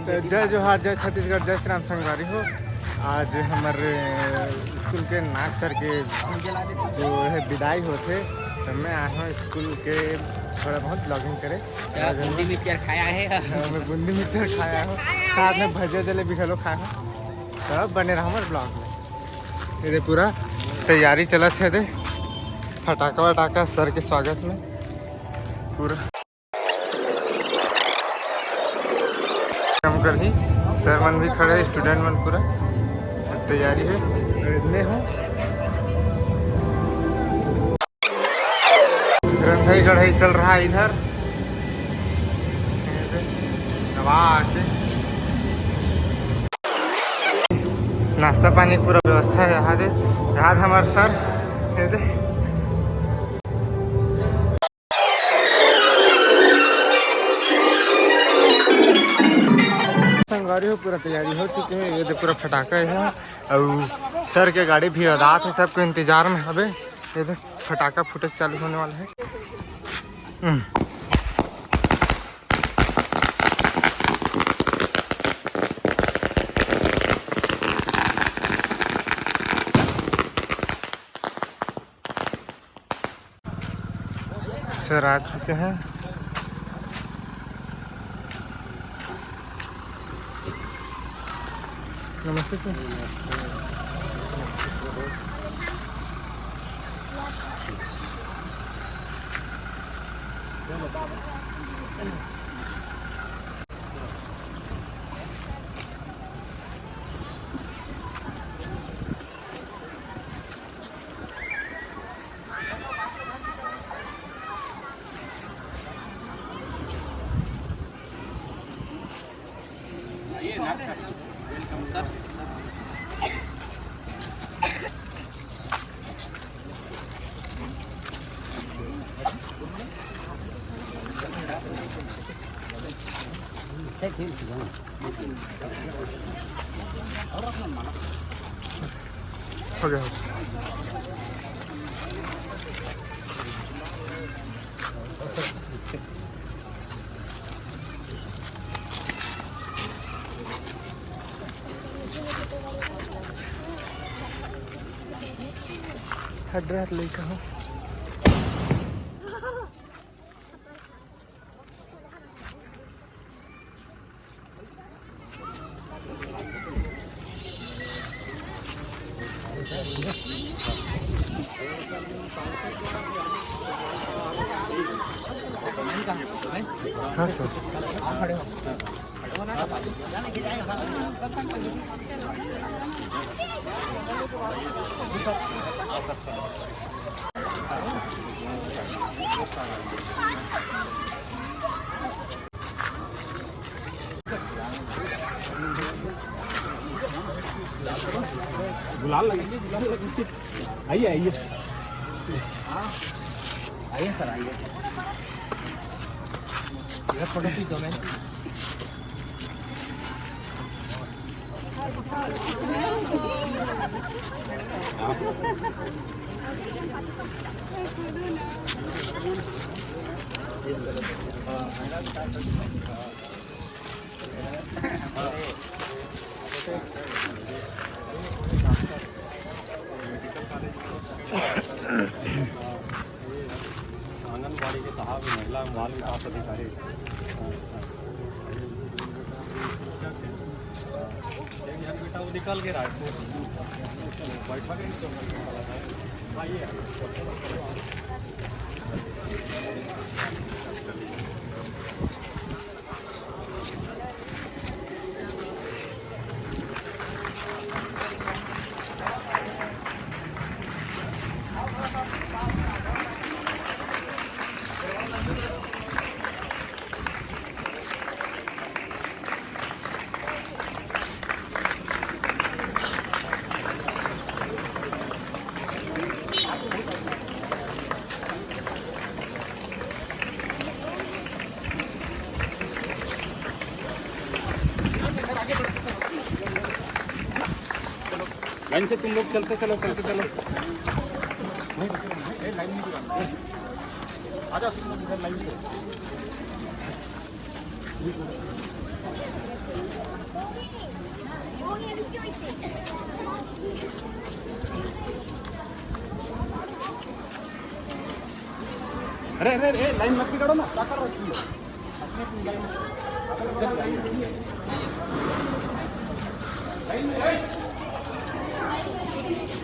जय जोहार, जय छत्तीसगढ़, जय श्री राम संगवारी हो। आज हमारे स्कूल के नाग सर के जो है विदाई होते, तो मैं आया हूँ स्कूल के थोड़ा बहुत ब्लॉगिंग करे। बूंदी मिक्सचर खाया है। मैं बूंदी मिक्सचर खाया हूँ, साथ में भजिया जलेबी घलो खाया हूँ। तब बने रहा हमारे ब्लॉग में। ये पूरा तैयारी चला थे दे फटाका वटाका सर के स्वागत में पूरा काम कर ही। सर मन भी खड़े, स्टूडेंट मन पूरा तैयारी है। इतने हो रंधाई कढ़ाई चल रहा है इधर। नाश्ता पानी पूरा व्यवस्था है यहाँ दे। यहाँ हमारे सर दे संगवारी हो, पूरा तैयारी हो चुकी है। ये तो पूरा फटाका है और सर के गाड़ी भी अदात है, सबको इंतजार में हवे। ये तो फटाका फुटक चालू होने वाला है। सर आ चुके हैं। नमस्ते सर। हो गया। हेड्रार लेकर हूँ। हाँ सर। गुलाल लगेंगे, आइए आइए आइए सर आइए। फोटो खींच दो। मैं आंगनबाड़ी के साहब महिला बाल विकास अधिकारी बेटा वो निकल के रहा है। लाइन से तुम लोग चलते चलो चलते चलो। आ जाओ तुम लोग इधर लाइन से। अरे अरे अरे लाइन मत बिगाड़ो ना, क्या कर रही है? अपनी अपनी लाइन में। चल लाइन में।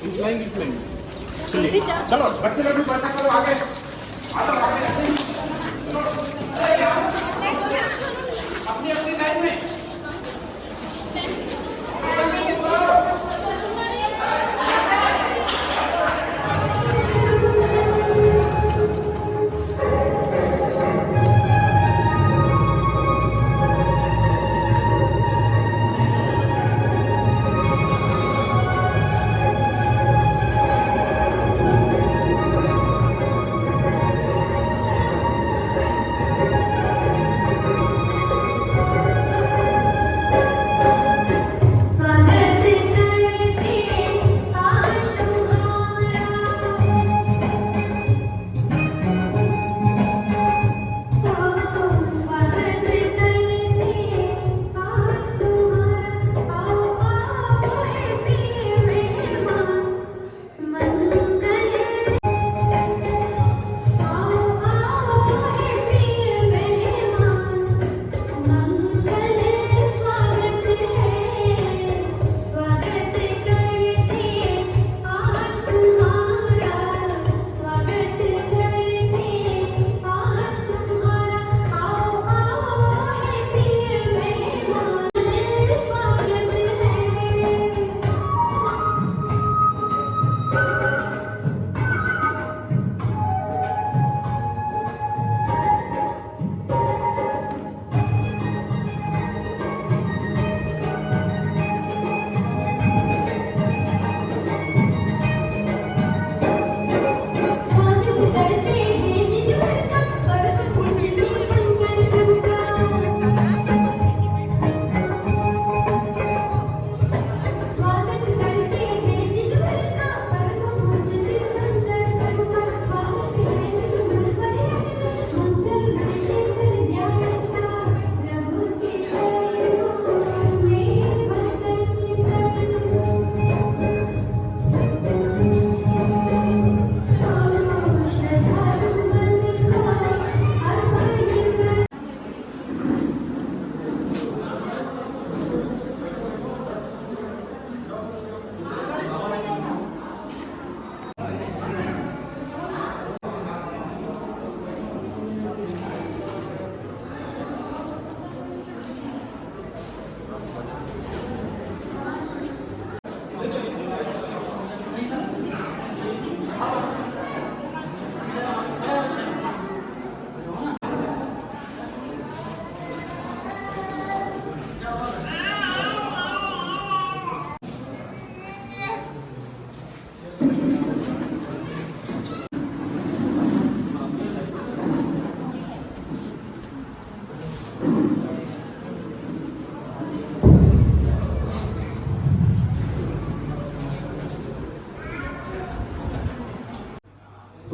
इस लाइन में। चलिए चलो बच्चे लोग भी बैठा करो आगे। अपनी अपनी लाइन में।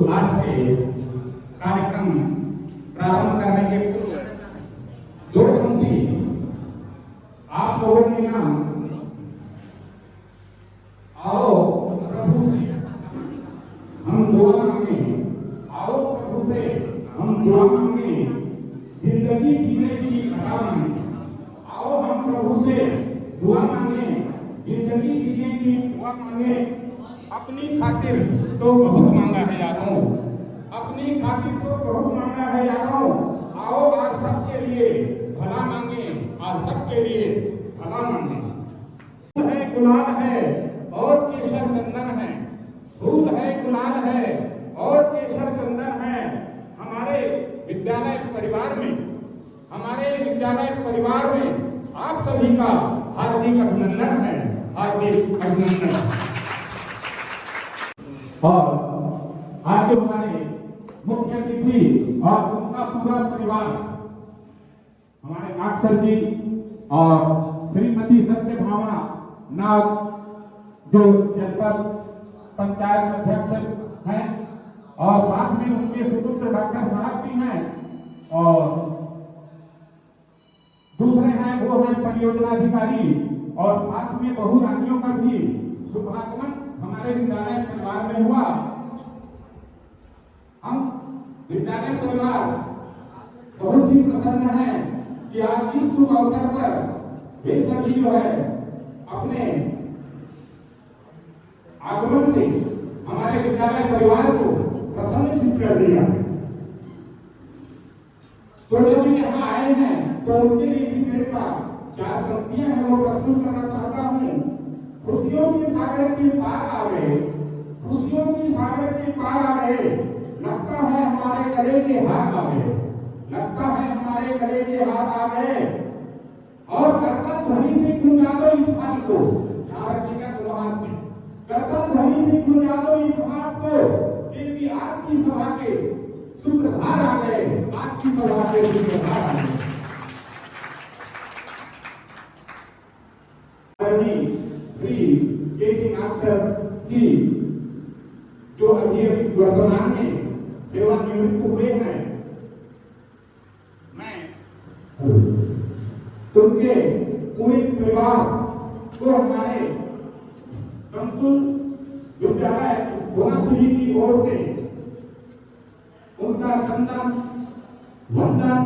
आज के कार्यक्रम प्रारंभ करने के पूर्व दो पंक्ति आप लोगों के नाम आओ प्रभु से हम दुआ मांगे, आओ प्रभु से हम दुआ मांगे, जिंदगी जीने की कला मांगे। आओ हम प्रभु से दुआ मांगे, जिंदगी जीने की दुआ मांगे। अपनी खातिर तो बहुत मांगा है यारों, अपनी खातिर तो बहुत मांगा है यारों। आओ आज सबके लिए भला मांगे, आज सबके लिए भला मांगे। है गुलाल है और केसर चंदन है, फूल है गुलाल है और केसर चंदन है। हमारे विद्यालय परिवार में, हमारे विद्यालय परिवार में आप सभी का हार्दिक अभिनंदन है, हार्दिक अभिनंदन। और आज जो हमारे मुख्य अतिथि और उनका पूरा परिवार, हमारे नाग सर जी और श्रीमती सत्यभामा नाग जो जनपद पंचायत अध्यक्ष हैं, और साथ में उनके सुपुत्र डॉक्टर साहब भी हैं, और दूसरे हैं वो हैं परियोजना अधिकारी और साथ में बहु रानियों का भी शुभागमन हमारे विद्यालय परिवार में हुआ। हम विद्यालय परिवार बहुत ही प्रसन्न है कि आज इस शुभ अवसर पर वे सभी जो है अपने आगमन से हमारे विद्यालय परिवार को प्रसन्नचित कर दिया। तो जब यहाँ आए हैं तो उनके लिए भी मेरे पास 4 पंक्तियां हैं वो प्रस्तुत करना चाहता हूँ। खुशियों के सागर के पार आ गए, खुशियों के सागर के पार आ गए, लगता है हमारे गले के हाथ आ गए, लगता है हमारे गले के हाथ आ गए। और कर्तव्य ध्वनि से गुंजा दो इस बात को, ध्यान रखिएगा गुणवान से, कर्तव्य ध्वनि से गुंजा दो इस बात को कि आज की सभा के सूत्रधार आ गए, आज की सभा के सूत्रधार आ गए। श्री के नागसर जी जो अभी वर्तमान में सेवानिवृत्त हुए हैं, मैं उनके पूरे परिवार को हमारे संकुल विद्यालय भुवनेश्वरी की ओर से उनका चंदन वंदन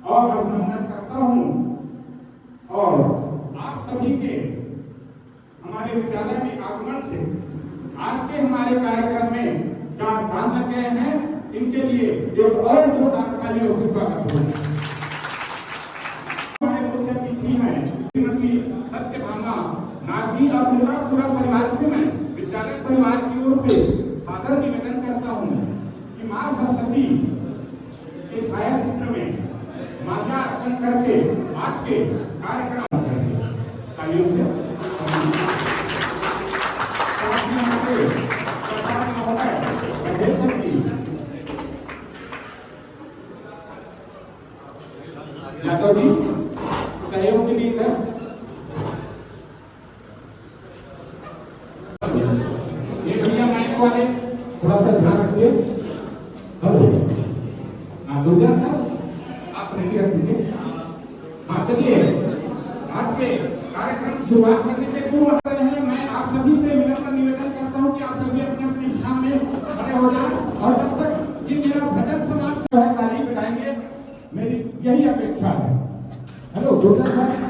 और अभिनंदन करता हूँ। और आप सभी के हमारे विद्यालय में आगमन से आज के हमारे कार्यक्रम में चार चांद लग गए हैं, इनके लिए एक और जोरदार तालियों से स्वागत हो। हमारे मुख्य अतिथि हैं श्रीमती सत्यभामा नागी और उनका पूरा परिवार से मैं विद्यालय परिवार की ओर से सादर निवेदन करता हूँ कि मां सरस्वती के छाया चित्र में माल्या अर्पण करके आज के कार्यक्रम तालियों से यादव जी सहयोग के लिए सर ये भैया माइक वाले थोड़ा सा ध्यान रखिए। हेलो हाँ दुर्गा साहब आप रेडी रखिए। हाँ चलिए आज के कार्यक्रम शुरुआत करने के पूर्व मैं आप सभी से विनम्र निवेदन करता हूँ कि आप सभी अपने अपनी स्थान में खड़े हो जाएं और जब तक ये मेरा भजन समाप्त जो है ताली बजाएंगे, मेरी यही अपेक्षा है। हेलो दुर्गा साहब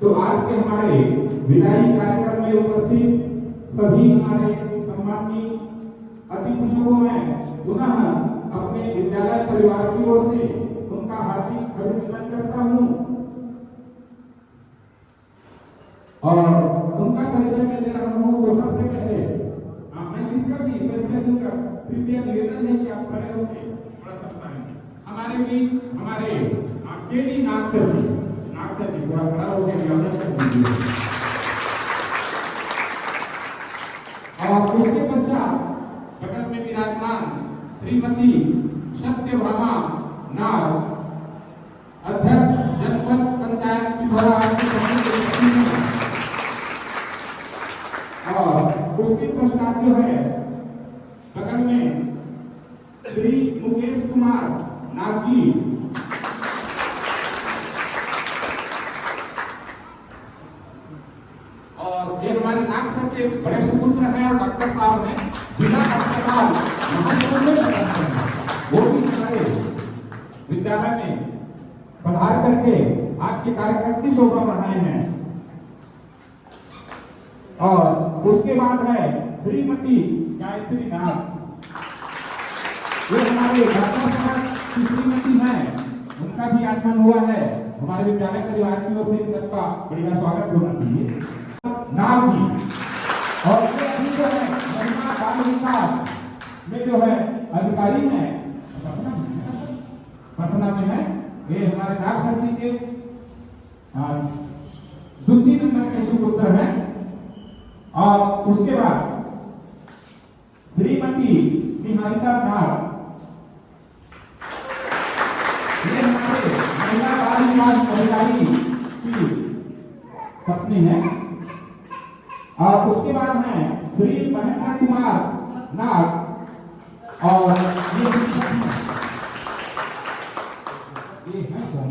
तो आज के हमारे विदाई कार्यक्रम में उपस्थित सभी हमारे सम्मानित अतिथियों को मैं पुनः अपने विद्यालय परिवार की ओर से उनका हार्दिक अभिनंदन करता हूँ और उनका परिचय मैं दे रहा हूँ। तो सबसे पहले मैं जिसका भी परिचय दूंगा, कृपया निवेदन है कि आप खड़े होकर थोड़ा सा बताएंगे। हमारे भी हमारे केडी नागसर जी थोड़ा खड़ा होकर निवेदन कर दीजिए। और उसके पश्चात बगल में विराजमान श्रीमती सत्यभामा नाग, अध्यक्ष जनपद पंचायत पिथौरा और उसके पश्चात जो है बगल में श्री मुकेश कुमार नाग जी, और ये हमारे नागसर के बड़े सुपुत्र हैं और डॉक्टर साहब हैं, जिला अस्पताल महानगर में वो भी हमारे विद्यालय में पधार करके आज के कार्यक्रम की शोभा बढ़ाए हैं। और उसके बाद है श्रीमती गायत्री नाथ, वो हमारे डॉक्टर साहब की श्रीमती हैं, उनका भी आगमन हुआ है। हमारे विद्यालय परिवार की ओर से इनका बढ़िया स्वागत होना चाहिए। नाम जी और ये अभी जो है महिला बाल विकास में जो है अधिकारी हैं पटना में है, ये हमारे नागसर जी के द्वितीय नंबर के सुपुत्र हैं। और उसके बाद श्रीमती निहारिका नाग, ये हमारे महिला बाल विकास अधिकारी की पत्नी है। और उसके बाद है श्री महेंद्र कुमार नाग, और ये है कौन?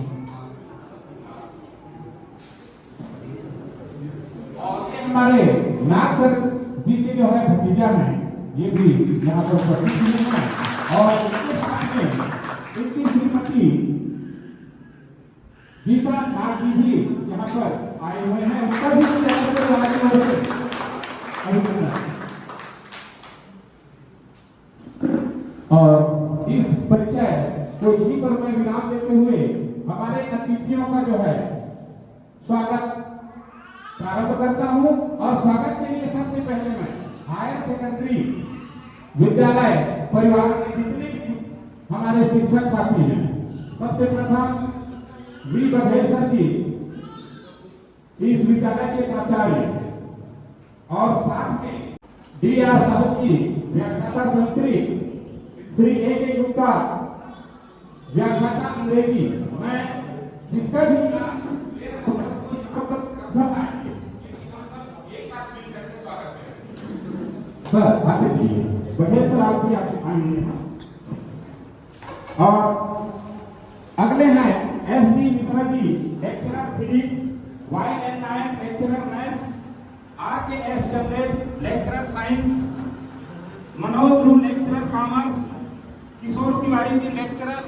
और ये हमारे नागसर जी के जो है भतीजा हैं, ये भी यहाँ पर उपस्थित हैं। और इसके साथ में इनकी श्रीमती गीता नाग जी भी यहाँ पर आए हुए हैं, उनका भी और इस परिचय को यहीं पर मैं विराम देते हुए हमारे अतिथियों का जो है स्वागत प्रारंभ करता हूं। और स्वागत के लिए सबसे पहले मैं हायर सेकेंडरी विद्यालय परिवार के जितने भी हमारे शिक्षक साथी हैं, सबसे प्रथम वी बघेल सर जी इस विद्यालय के प्राचार्य, और साथ में डी.आर. साहब की व्याख्याता संत्री श्री ए.के. गुप्ता व्याख्याता अंग्रेजी, मैं जिसका भी सर आगे दीजिए बघेल सर, आप भी आएंगे। और अगले हैं S D. Mishra ji, lecturer physics, Y N. Nayak lecturer maths, R K S. Jamdev lecturer science, Manoj Dhruv lecturer commerce, Kishore Tiwari ji lecturer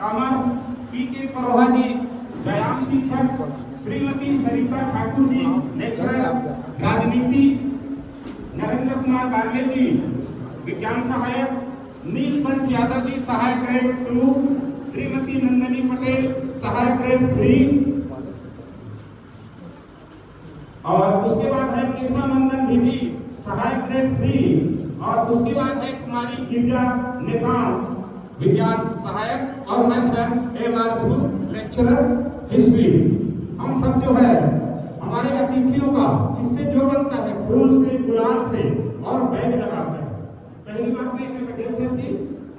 commerce, P K. Paroha ji व्यायाम शिक्षक, श्रीमती सरिता ठाकुर जी लेक्चरर राजनीति, नरेंद्र कुमार गार्गे जी विज्ञान सहायक, नीलकंठ यादव जी सहायक ग्रेड 2, श्रीमती नंदनी पटेल सहायक ग्रेड 3, और उसके बाद है केशव मंदन विधि सहायक ग्रेड 3, और उसके बाद है कुमारी गिरजा नेतान विज्ञान सहायक, और मैं स्वयं एम.आर. ध्रुव लेक्चरर हिस्ट्री। हम सब जो है हमारे अतिथियों का जिससे जो बनता है फूल से, गुलाल से और बैग लगाते हैं। पहली बात तो है बघेल सर जी,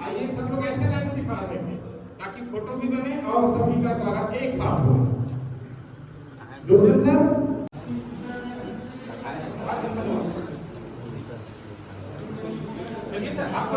आइए सब लोग ऐसे लाइन से खड़ा देंगे ताकि फोटो भी बने और सभी का स्वागत एक साथ हो। दुर्जन सर सर आपको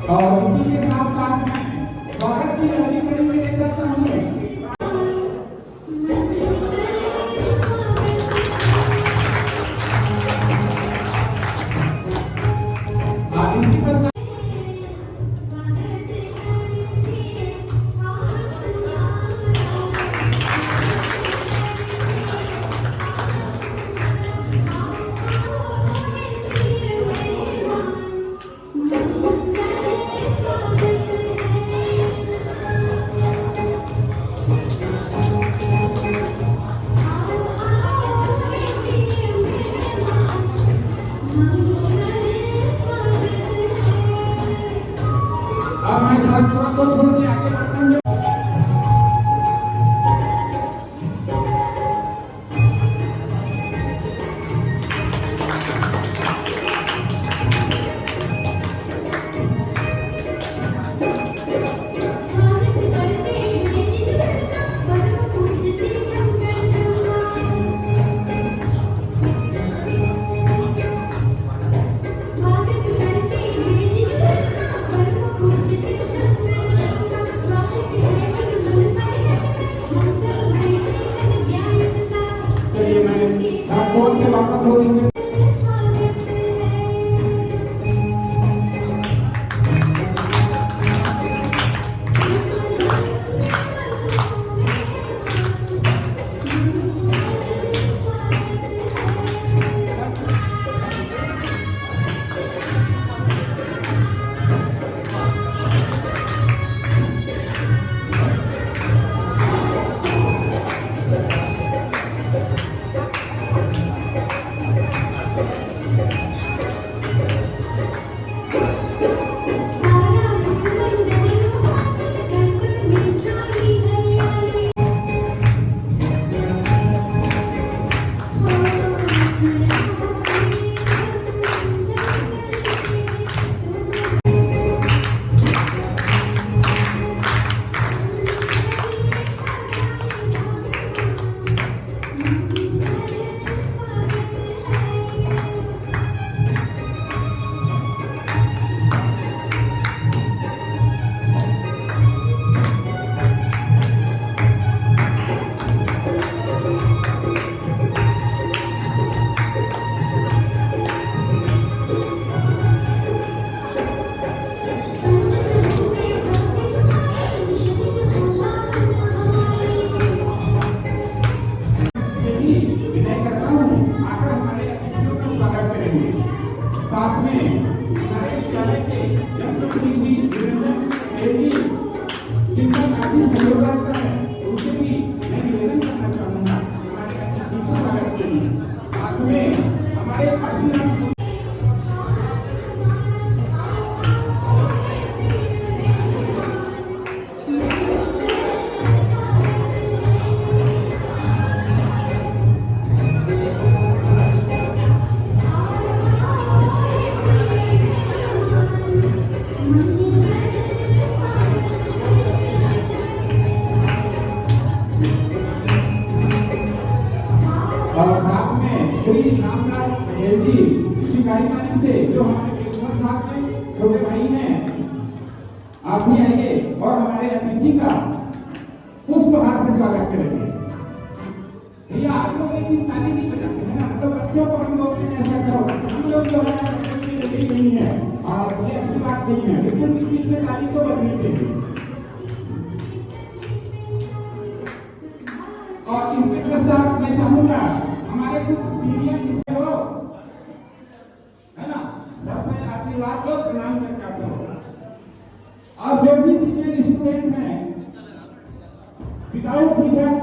और इसी के साथ साथ स्वागत की अगली कड़ी में ले सकता हूँ इसी पर अब मैं छात्रों को छोड़ के आगे बढ़ता हूँ चलिए मैं छात्रों से वापस हो रही हूँ विनय करता हूँ आकर हमारे अतिथियों का स्वागत करेंगे साथ में हमारे विद्यालय के जनप्रतिनिधि जिनका काफी सहयोग रहता है उनसे भी मैं निवेदन करना चाहूँगा हमारे अतिथि को स्वागत के लिए साथ में हमारे काफी साथ में छोटे भाई हैं, आप भी आइए और हमारे अतिथि का पुष्पहार से स्वागत करेंगे। भैया आप लोग एक दिन ताली नहीं बजाते हैं ना, तो बच्चों को हम लोग ऐसा करो, हम लोग जो है रेडी नहीं है और ये अच्छी बात नहीं है, लेकिन इस चीज में ताली तो बजनी चाहिए। और इसके साथ मैं चाहूंगा हमारे कुछ सीनियर हो, है ना, सबसे आशीर्वाद लो, प्रणाम करके दो। और जो भी सीनियर स्टूडेंट हैं विदाउट टिकट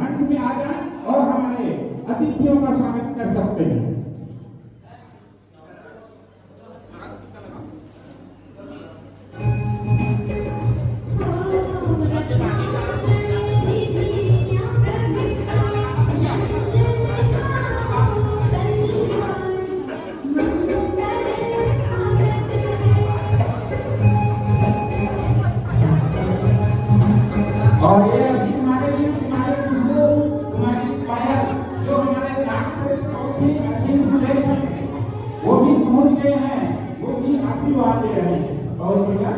मंच में आ जाए और हमारे अतिथियों का स्वागत कर सकते हैं। और ये अभी तुम्हारे लिए तुम्हारे खुशबू तुम्हारी पायल जो हमारे नाक से बहुत ही अच्छी सुलेख है, वो भी पहुंच गए हैं, वो भी आशीर्वाद दे रहे हैं। और भैया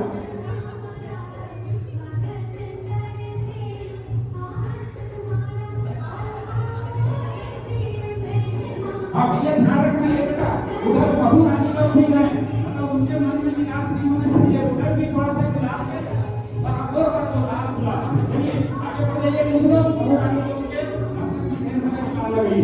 हाँ भैया ध्यान रखना है बेटा, उधर बहू रानी लोग भी हैं, मतलब उनके मन में निराश नहीं होना चाहिए, उधर भी थोड़ा सा गुलाब है और आप लोग का तो लाल गुलाब चलिए आगे बढ़ जाइए। दूसरों बहू रानी लोग के मतलब लगी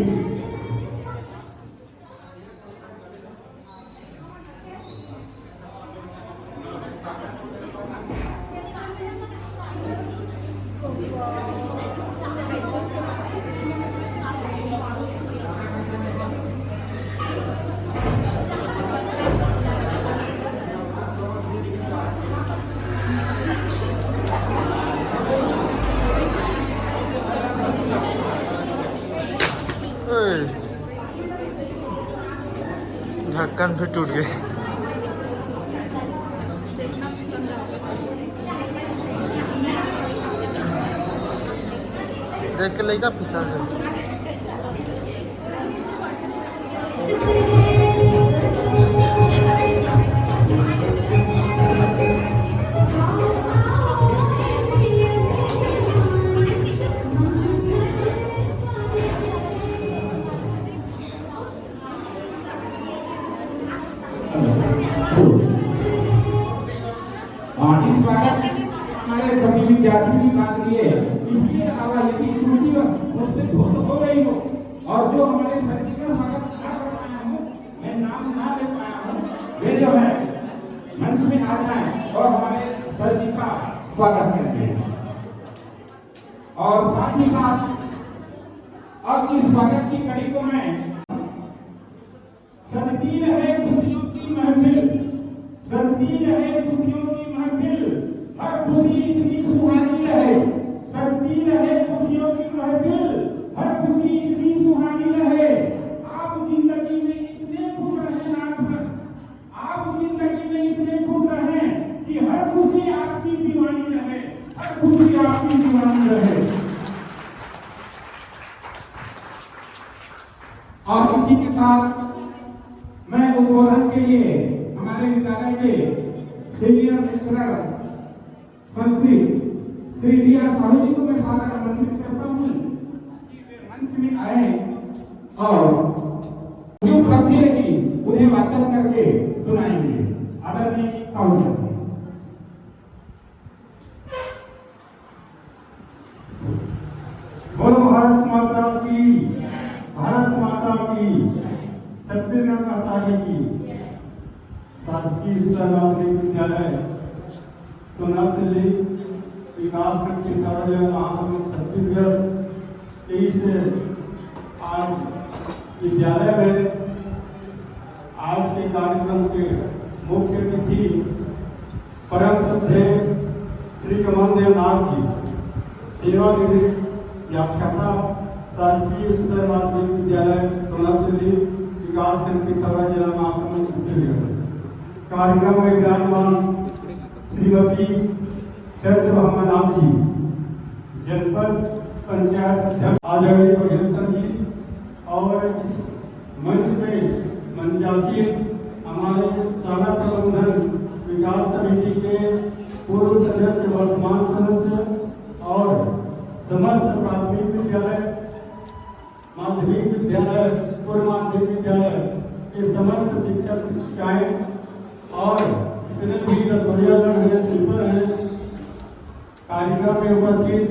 ढक्कन भी टूट गए। देख के लेगा फिसल जाए। स्वागत हमारे सभी विद्यार्थी की बात लिए इसके अलावा यदि त्रुटि मुझसे भूल हो गई हो और जो हमारे सर जी का स्वागत ना कर पाया हूँ, मैं नाम ना ले पाया हूँ, वे जो है मंच में आ जाए और हमारे सर जी का स्वागत करते हैं। और साथ ही साथ अब इस स्वागत की कड़ी को मैं सजती रहे खुशियों की महफिल, सजती रहे खुशियों की महफिल, हर खुशी इतनी सुहानी रहे, सजती रहे खुशियों की महफिल, हर खुशी इतनी सुहानी रहे। आप जिंदगी में इतने खुश रहे ना अक्सर, आप जिंदगी में इतने खुश रहे कि हर खुशी आपकी दीवानी रहे, हर खुशी आपकी दीवानी रहे। और इसी के साथ मैं उद्बोधन के लिए हमारे विद्यालय के senior lecturer Sanskrit Shri D R. Sahu ji को मैं सादर आमंत्रित करता हूँ कि वे मंच में आए और जो उपलब्धि रही उन्हें वाचन करके सुनाएंगे। आदरणीय साहू जी, बोलो भारत माता की, भारत माता की, छत्तीसगढ़ माता की। शासकीय उच्चतर माध्यमिक विद्यालय सोनासिल्ली विकास खंड के महासमुंद छत्तीसगढ़ 23 से आज विद्यालय में आज के कार्यक्रम के मुख्य अतिथि परम श्रद्धेय श्री कमल देव नाथ जी, सेवानिवृत्त व्याख्याता, शासकीय उच्चतर माध्यमिक विद्यालय सोनासिल्ली विकास खंड के जिला महासमुंद छत्तीसगढ़। कार्यक्रम में विराजमान श्रीमती शरद मोहम्मद जी, जनपद पंचायत अध्यक्ष आदरणीय प्रोफेसर जी, और इस मंच में मंचासीन हमारे शाला प्रबंधक समिति के पूर्व सदस्य, वर्तमान सदस्य और समस्त प्राथमिक विद्यालय, माध्यमिक विद्यालय, पूर्व माध्यमिक विद्यालय के समस्त शिक्षक शिक्षिकाएं और जितने भी रसोईया हैं, स्लीपर हैं, कार्यक्रम में उपस्थित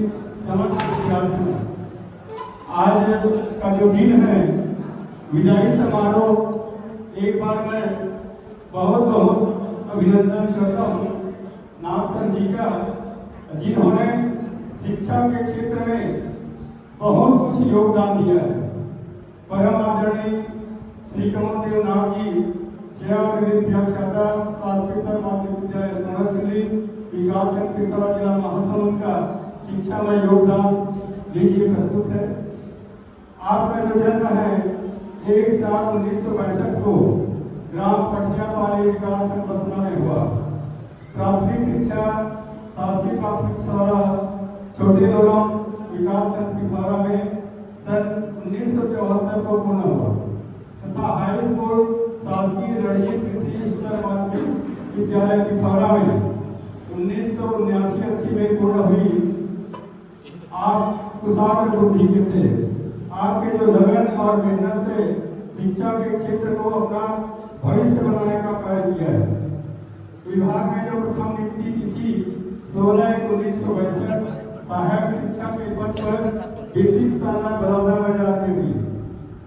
समस्त विद्यार्थी, आज का जो दिन है विदाई समारोह, एक बार मैं बहुत बहुत अभिनंदन करता हूँ नाग सर जी का, जिन्होंने शिक्षा के क्षेत्र में बहुत कुछ योगदान दिया है। परम आदरणीय श्री कमल देव नाग जी, सेवानिवृत्त व्याख्याता, सांस्कृतिक माध्यमिक विद्यालय सोनासिल्ली, विकासखंड पिपरा जिला महासमुंद का शिक्षा में योगदान लीजिए प्रस्तुत है। आपका जो जन्म है 1/7/1962 को ग्राम पटियापाली विकासखंड बसना में हुआ। प्राथमिक शिक्षा शासकीय प्राथमिक शाला छोटे लोलम विकासखंड पिपरा में सन 1974 को पूर्ण हुआ तथा हाई स्कूल शासकीय रणजीत कृषि उच्चतर माध्यमिक विद्यालय पिपरा में 1979-80 में पूर्ण हुई। आप कुशाग्र बुद्धि के थे। आपके जो लगन और मेहनत से शिक्षा के क्षेत्र को अपना भविष्य बनाने का कार्य किया है। विभाग में जो प्रथम नियुक्ति की थी 16/1/1962 सहायक शिक्षा के पद पर बेसिक शाला बड़ौदा बाजार में हुई।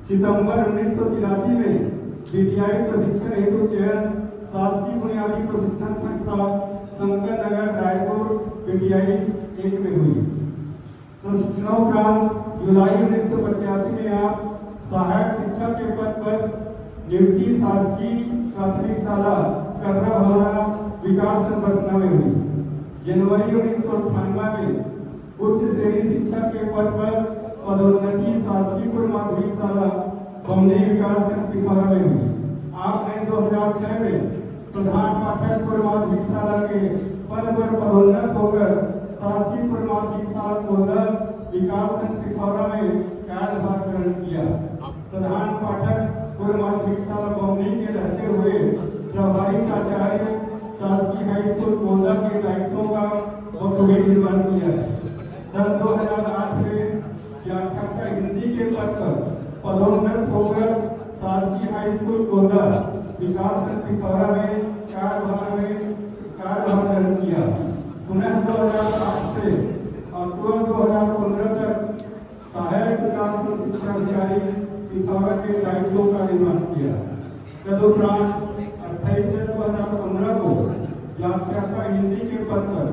सितंबर 1983 में विद्यालय प्रशिक्षण हेतु चयन शासकीय बुनियादी प्रशिक्षण संस्था शंकर नगर रायपुर विद्यालय 1 में हुई। प्रशिक्षणोपरांत जुलाई 1985 में आप सहायक शिक्षा के पद पर नियुक्ति शासकीय प्राथमिक शाला करना भवना विकासखंड बसना में हुई। जनवरी 1998 में उच्च श्रेणी शिक्षा के पद पर पदोन्नति शासकीय पूर्व माध्यमिक शाला बमनी विकासखंड पिपरा में हुई। आपने 2006 में प्रधान पाठक पूर्व माध्यमिक शाला के पद पर पदोन्नत होकर शासकीय पूर्व माध्यमिक शाला कोंदा विकासखंड पिपरा में कार्यभार ग्रहण किया। प्रधान पाठक पूर्व माध्यमिक शाला बमनी के रहते हुए प्रभारी प्राचार्य शासकीय हाई स्कूल कोंदा के दायित्वों का बखूबी निर्वहन किया। सन 2008 में व्याख्याता हिंदी के पद पर पदोन्नत होकर शासकीय हाई स्कूल कोंदा विकासखंड पिपरा में कार्यभार ग्रहण किया। पुनः 2008 से अक्टूबर 2015 तक सहायक विकास शिक्षा अधिकारी पिपरा के दायित्वों का निर्वहन किया। तदुपरांत 28/2015 को व्याख्याता हिंदी के पद पर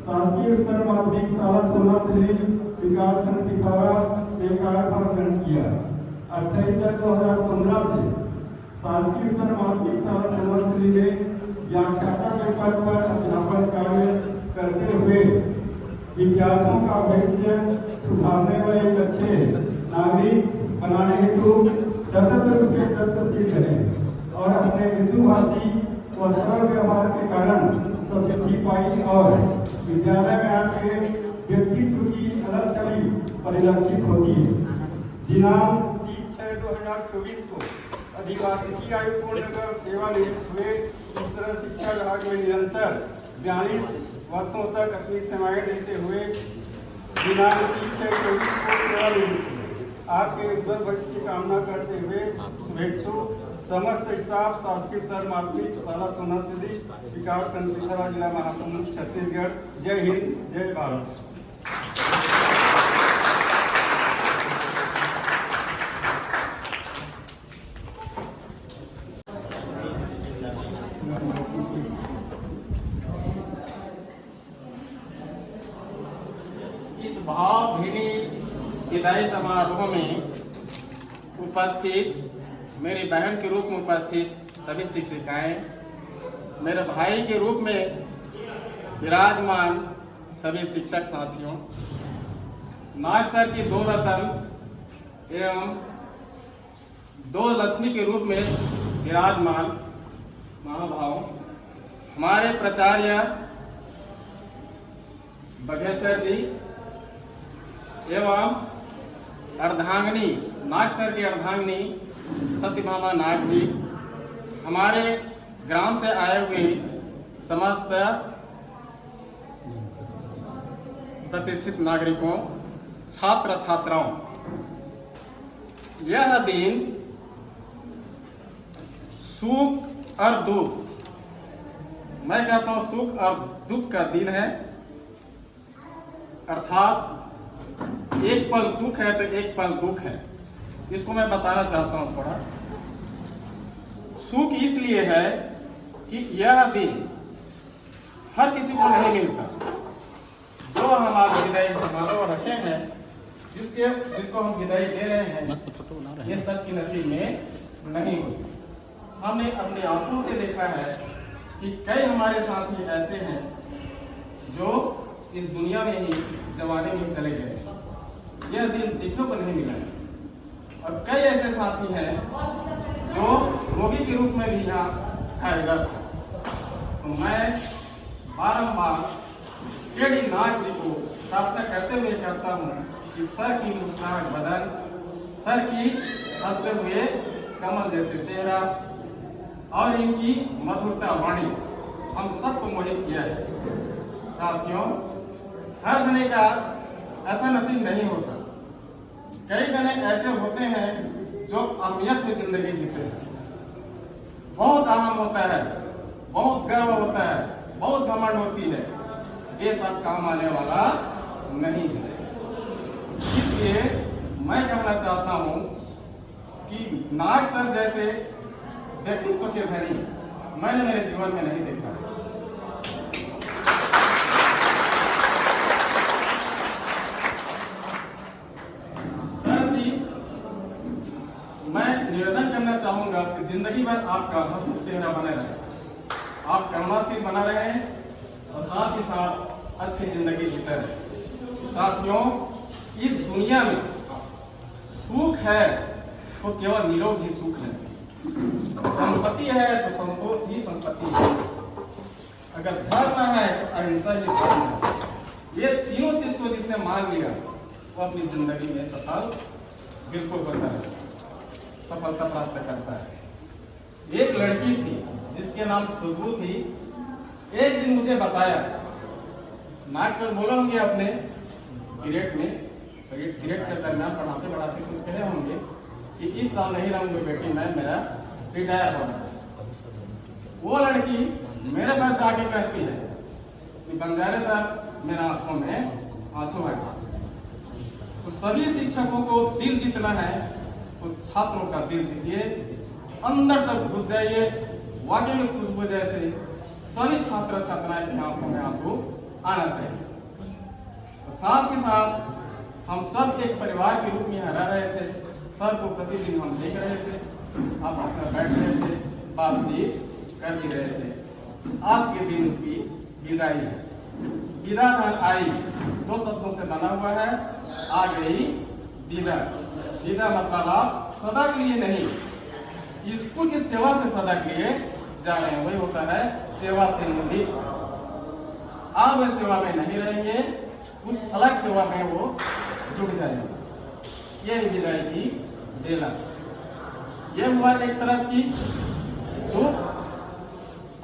शासकीय उच्चतर माध्यमिक शाला सोनासिल्ली विकासखंड पिपरा में कार्यभार ग्रहण किया। 28/2015 से शासकीय उच्चतर माध्यमिक शाला सोनासिल्ली में व्याख्याता के पद पर अध्यापन कार्य करते हुए विद्यार्थियों का भविष्य सुधारने व एक अच्छे नागरिक बनाने हेतु सतत रूप से प्रयत्नशील रहे और अपने मृदुभाषी व सरल व्यवहार के कारण प्रसिद्धि पाई और विद्यालय में आपके व्यक्तित्व की अलग छवि परिलक्षित होती है। दिनांक 3/6/2024 को अधिवार्षिकी आयु पूर्ण कर सेवानिवृत्त हुए। इस तरह शिक्षा विभाग में निरंतर 42 वर्षों तक अपनी सेवाएं देते हुए दिनांक 3/6/24 को सेवानिवृत्त हुए। आपके उज्ज्वल भविष्य की कामना करते हुए शुभेच्छुक समस्त स्टाफ शासकीय उच्चतर माध्यमिक शाला सोनासिल्ली विकासखंड पिपरा जिला महासमुंद छत्तीसगढ़। जय हिंद, जय भारत। इस भावभीनी विदाई समारोह में उपस्थित मेरी बहन के रूप में उपस्थित सभी शिक्षिकाएं, मेरे भाई के रूप में विराजमान सभी शिक्षक साथियों, नाग सर की 2 रत्न एवं 2 लक्ष्मी के रूप में विराजमान महाभाव हमारे प्राचार्य बघेश्वर जी एवं अर्धांगिनी नाग सर की अर्धांगिनी सत्यभामा नाग जी, हमारे ग्राम से आए हुए समस्त प्रतिष्ठित नागरिकों, छात्र छात्राओं, यह दिन सुख और दुख, मैं कहता हूं सुख और दुख का दिन है। अर्थात एक पल सुख है तो एक पल दुख है। इसको मैं बताना चाहता हूं थोड़ा। सुख इसलिए है कि यह दिन हर किसी को नहीं मिलता। जो हम आज विदाई समारोह रखे हैं, जिसको हम विदाई दे रहे हैं, ये सबकी नसीब में नहीं हुई। हमने अपनी आंखों से देखा है कि कई हमारे साथी ऐसे हैं जो इस दुनिया में ही जवानी में चले गए। यह दिन देखने को नहीं मिला। और कई ऐसे साथी हैं जो रोगी के रूप में भी यहाँ कार्यरत है। तो मैं बारंबार केडी नाथ जी को प्रार्थना करते हुए कहता हूँ कि सर की मुस्कुराहट बदन, सर की हंसते हुए कमल जैसे चेहरा और इनकी मधुरता वाणी हम सबको मोहित किया है। साथियों, हर जने का ऐसा नसीब नहीं होता। कई जने ऐसे होते हैं जो अहमियत में जिंदगी जीते हैं। बहुत आराम होता है, बहुत गर्व होता है, बहुत घमंड होती है। ये सब काम आने वाला नहीं है। इसलिए मैं कहना चाहता हूं कि नाग सर जैसे व्यक्तित्व के धनी मैंने मेरे जीवन में नहीं देखा। सर जी, मैं निवेदन करना चाहूंगा कि जिंदगी भर आपका हंसमुख चेहरा बना रहे, आप करुणाशील बना रहे और साथ ही साथ अच्छी जिंदगी जीते रहे। साथियों, इस दुनिया में सुख है तो केवल निरोग ही सुख है। संपत्ति है तो संतोष ही संपत्ति है। अगर धर्म है तो अहिंसा ही धर्म है। ये तीनों चीज को जिसने मान लिया वो अपनी जिंदगी में सफल बिल्कुल होता है, सफलता प्राप्त करता है। एक लड़की थी जिसके नाम खुशबू थी। एक दिन मुझे बताया, नाग सर बोले होंगे अपने पीरियड के दरमियान पढ़ाते पढ़ाते कुछ कहे होंगे कि इस साल नहीं रहूंगी बेटी, मैं मेरा रिटायर हो रहा। वो लड़की मेरे पास जाके कहती है कि बंजारे साहब मेरा आंखों में आंसू आ गए। तो सभी शिक्षकों को दिल जीतना है तो छात्रों का दिल जीतिए, अंदर तक घुस जाइए। वाकई में खुशबू जैसे सभी छात्र छात्राएं की आंखों में आंसू आना चाहिए। तो साथ ही साथ हम सब एक परिवार के रूप में यहाँ रह रहे थे। सर को प्रतिदिन हम देख रहे थे, आप अपना बैठ रहे थे, बातचीत कर भी रहे थे। आज के दिन उसकी विदाई है। विदा आई दो शब्दों से बना हुआ है, आ गई विदा। विदा मतलब आप सदा के लिए नहीं, स्कूल की सेवा से सदा के लिए जा रहे हैं। वही होता है सेवा से निवृत्त। आप वे सेवा में नहीं रहेंगे, कुछ अलग सेवा में वो जुड़ जाएंगे। यह विदाई की बेला। यह हुआ एक तरफ की दुख।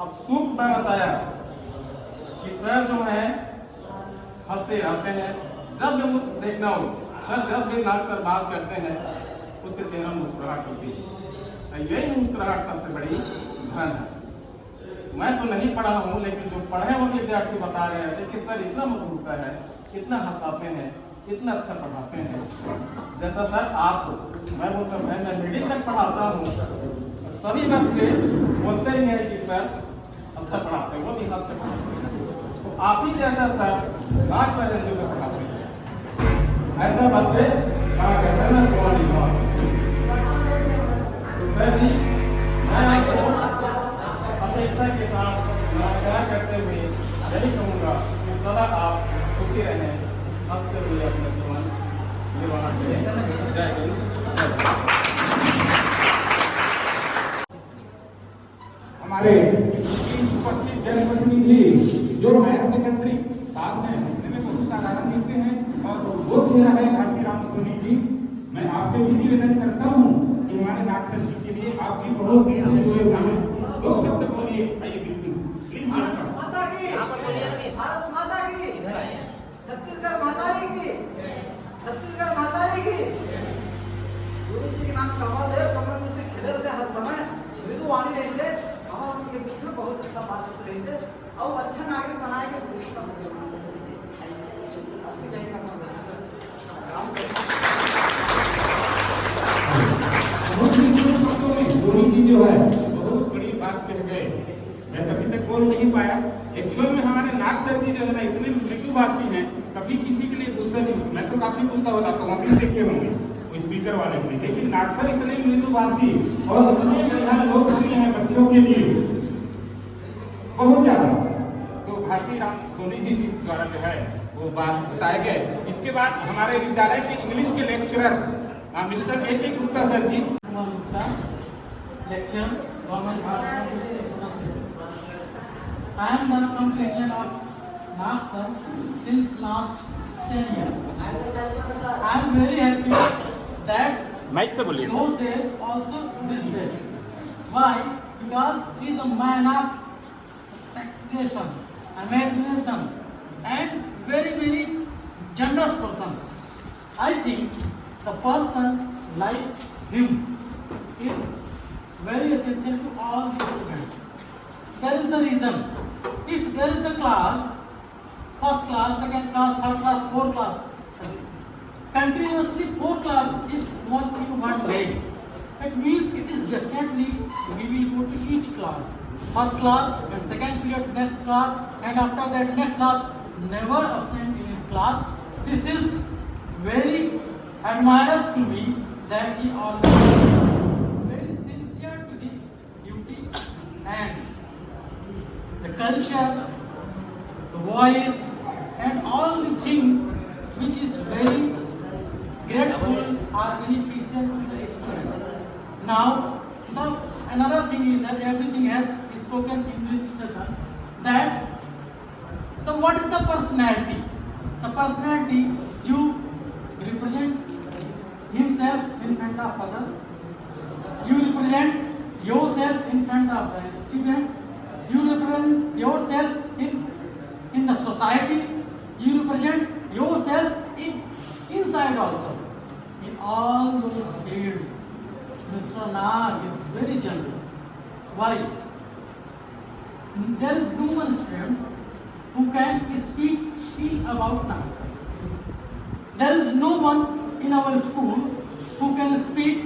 अब सुख मैं बताया कि सर जो है हंसते रहते हैं। जब भी देखना हो सर, जब भी नाग सर बात करते हैं उसके चेहरे में मुस्कुराहट होती है। यही मुस्कुराहट सबसे बड़ी धन है। मैं तो नहीं पढ़ा हूँ, लेकिन जो पढ़े हुए विद्यार्थी बता रहे थे कि सर इतना मधुरता है, इतना हंसाते हैं, इतना अच्छा पढ़ाते हैं। जैसा सर आप, मैं बोलता हूँ मैं मीडियम तक पढ़ाता हूँ, सभी बच्चे बोलते ही हैं कि सर अच्छा पढ़ाते हैं, वो भी हंस के पढ़ाते हैं। तो आप ही जैसा सर नाग सर को पढ़ाते हैं, ऐसा बच्चे कहा करते हैं सर जी। मैं अपेक्षा के साथ नमस्कार करते हुए यही कहूँगा कि सदा आप खुशी रहें, हंसते हुए अपने जीवन निर्वाह करें। जय हिंद। हमारे उपस्थित जनप्रतिनिधि जो हायर सेकेंडरी बाद में हमें बहुत साधारण मिलते हैं और वो मेरा है घासीराम सोनी जी। मैं आपसे भी निवेदन करता हूँ कि हमारे नाग सर जी के लिए आपकी बहुत दो शब्द बोलिए। आइए बिल्कुल प्लीज। छत्तीसगढ़ माता की, छत्तीसगढ़ माता की। गुरु जी के नाम कमल है, कमल जी से खेले थे हर समय, मृदुवाणी रहे थे, हमारे उनके बीच में बहुत अच्छा बातचीत रहे थे और अच्छा नागरिक बनाए के पुलिस का धोनी जी जो है बहुत बड़ी बात कह गए। मैं कभी तक बोल नहीं पाया। एक्चुअल में हमारे नाग सर जी जो है ना इतने मृदुभाषी हैं, कभी किसी के लिए गुस्सा नहीं। मैं तो काफी गुस्सा हो जाता हूँ, अभी देखे होंगे वो स्पीकर वाले में, लेकिन नाग सर इतने मृदुभाषी और इतने बढ़िया लोकप्रिय हैं बच्चों के लिए बहुत ज्यादा। तो भाषी राम सोनी जी द्वारा जो है वो बात बताए गए। इसके बाद हमारे विद्यालय के इंग्लिश के lecturer mister A.K. Gupta sir ji lecture government hospital. I am the companion of Nag sir since last 10 years. I am very happy that mic से बोलिए। those days also this day. Why? Because he is a man of expectation, imagination, and very generous person. I think the person like him is very essential to all the students. That is the reason. If there is a class, first class, second class, third class, fourth class, continuously 4 class is one in one day, it means it is definitely we will go to each class. First class and second period next class, and after that next class, never absent in his class. This is very admirable to me that he always very sincere to his duty and the culture, the voice, and all the things which is very grateful are beneficial to the students. Now another thing is that everything has spoken in this session, that what is the personality? The personality, you represent himself in front of others, you represent yourself in front of the students, you represent yourself in the society, you represent yourself inside also. In all those fields, Mr. Nag is very generous. Why? There is no one students who can speak ill about Nag. There is no one in our school who can speak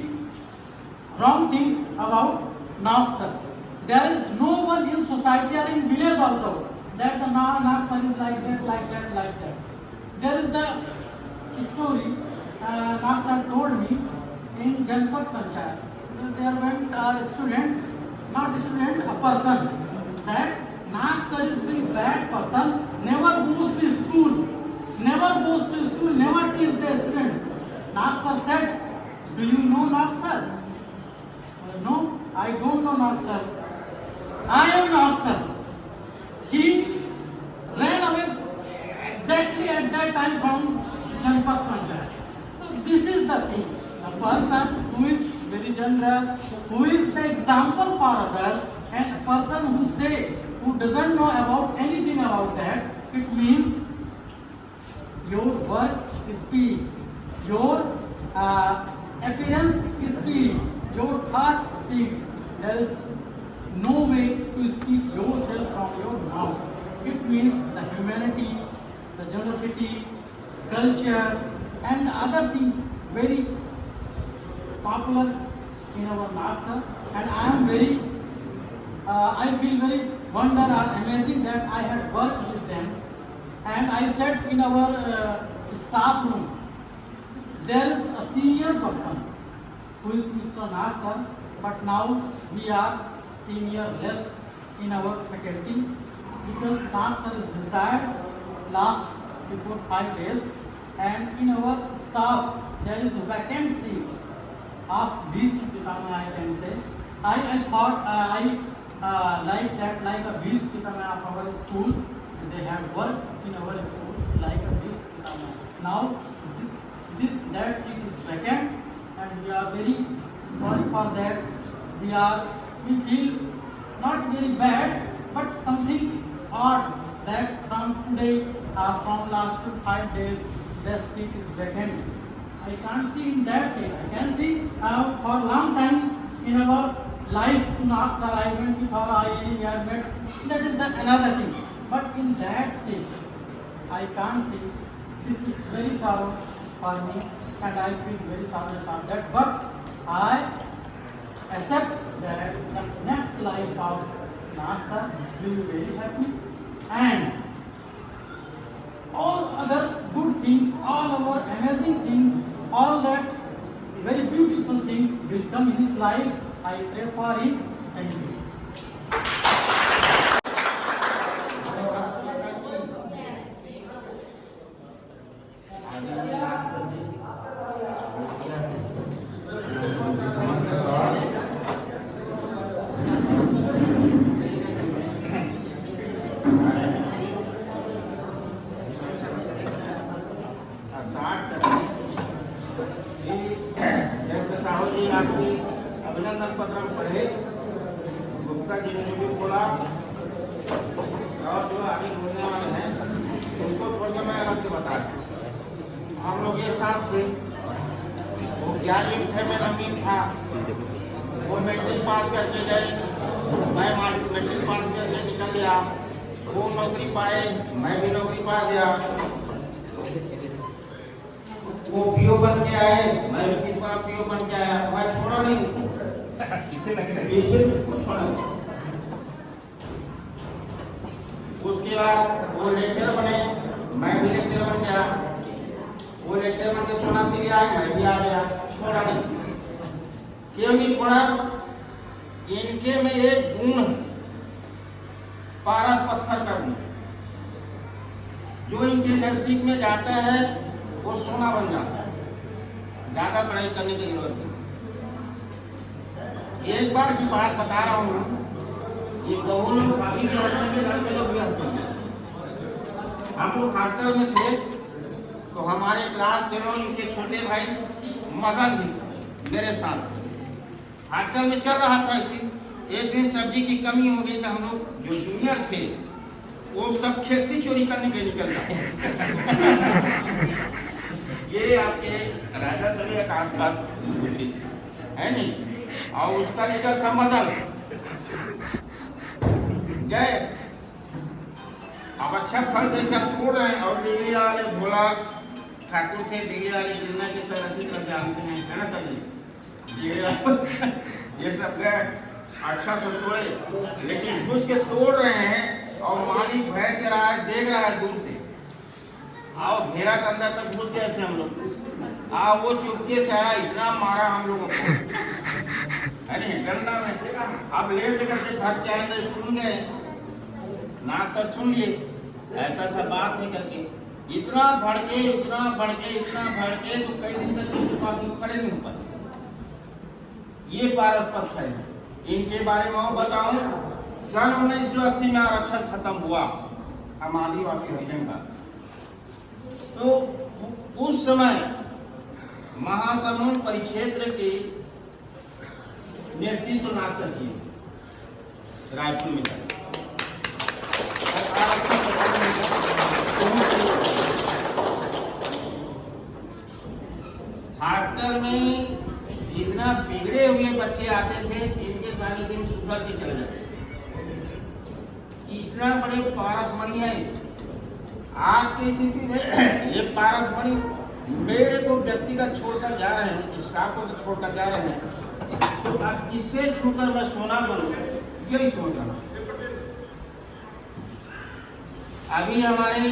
wrong things about Nag sir. There is no one in society or in village also that the Nag sir is like that, like that, like that. There is the story Nag sir told me in Janpat Panchayat. There went a student, not a student, a person, that Nag sir is very bad person, never goes to school, never teach the students. Nag sir said, do you know Nag sir? No, I don't know Nag sir. I am Nag sir. He ran away exactly at that time from Janpat Panchayat. So this is the thing. The person who is very generous, who is the example for others, and a person who doesn't know about anything about that, it means your work speaks, your appearance speaks, your thought speaks. There is no way to speak yourself from your mouth. It means the humanity, the generosity, culture, and the other thing very popular in our Nag sir. And I feel very wonder or amazing that I had worked with them. And I said in our staff room, there is a senior person who is Mr. Nag sir, but now we are senior less in our faculty because Nag sir is retired before 5 days, and in our staff there is a vacant seat of these Pitama, I can say. I thought like that, like a Beast Pitama of our school, they have worked in our school like a Beast Pitama. Now that seat is vacant, and we are very sorry for that. We feel not very bad, but something odd that from today or from last 5 days that seat is vacant. I can't see in that seat. I can see for a long time in our life in Naxar I went with our IAE, we have met. That is the another thing. But in that seat, I can't see. This is very sorrow for me, and I feel very sorry for that. But I accept that the next life of Naxar will be very happy, and all other good things, all our amazing things, all that very beautiful things will come in his life. I pray for him. Thank you. जैसे साहू जी आपकी अभिनंदन पत्र पढ़े, गुप्ता जी ने भी बोला, और जो आगे बोलने वाले हैं उनको थोड़ा सा मैं अलग से बता दूं। हम लोग एक साथ थे, वो 11वीं थे, मेरा मीन था, वो मैट्रिक पास करके गए, मैं मैट्रिक पास करके निकल गया, वो नौकरी पाए, मैं भी नौकरी पा गया, वो पीओ बन के आए, मैं भी किस बार पीओ बन के आया, मैं छोड़ा नहीं, पीछे छोड़ा। उसके बाद वो लेक्चर बने, मैं भी लेक्चर बन गया, वो लेक्चर बन के सोना से आए, मैं भी आ गया, छोड़ा नहीं। क्यों नहीं छोड़ा? इनके में एक गुण है, पारस पत्थर का गुण, जो इनके नजदीक में जाता है वो सोना बन जाता है, ज्यादा पढ़ाई करने की जरूरत नहीं। एक बार की बात बता रहा हूँ, ये बहु लोग अभी के लड़के लोग भी आते हैं, हम लोग हॉस्टल में थे, तो हमारे क्लास के लोग, इनके छोटे भाई मदन भी थे मेरे साथ। हॉस्टल में चल रहा था ऐसे, एक दिन सब्जी की कमी हो गई, तो हम लोग जो जूनियर थे वो सब खेत चोरी करने के निकल गए। ये आपके राजा सरिया के आसपास है नहीं, और उसका लीडर था मदन। गए, अब अच्छा फल देखा तोड़ रहे हैं, और डिग्री वाले भोला ठाकुर थे, डिग्री वाले जिन्ना के सर अच्छी तरह जानते हैं, है ना सर जी? ये सब गए, अच्छा से तोड़े, लेकिन घुस के तोड़ रहे हैं, और मालिक भय के रहा है, देख रहा है दूर से, आओ घेरा के अंदर तक घुस गए थे हम लोग। वो चुपके से आया, इतना मारा हम लोगों को, अरे डंडा में। अब ले करके घर जाए तो सुन गए, नाक सर सुन लिए, ऐसा सा बात है करके, इतना भड़के, इतना भड़के, इतना भड़के, तो कई दिन तक खड़े नहीं हो पाए। ये पारस पत्थर है, इनके बारे में बताऊं, सन 1980 में आरक्षण खत्म हुआ हम आदिवासी हरिजन का, तो उस समय महासमुंद परिक्षेत्र के नेतृत्व नागसर जी रायपुर में हॉस्टल में जितना बिगड़े हुए बच्चे आते थे, इनके सारे दिन सुधर के चले जाते थे। इतना बड़े पारसमणि है आज की स्थिति में, ये पारसमणि मेरे को व्यक्तिगत छोड़कर जा रहे हैं, स्टाफ को तो छोड़कर जा रहे हैं, तो अब इससे छूकर मैं सोना बनूं, यही सोच रहा हूं। अभी हमारे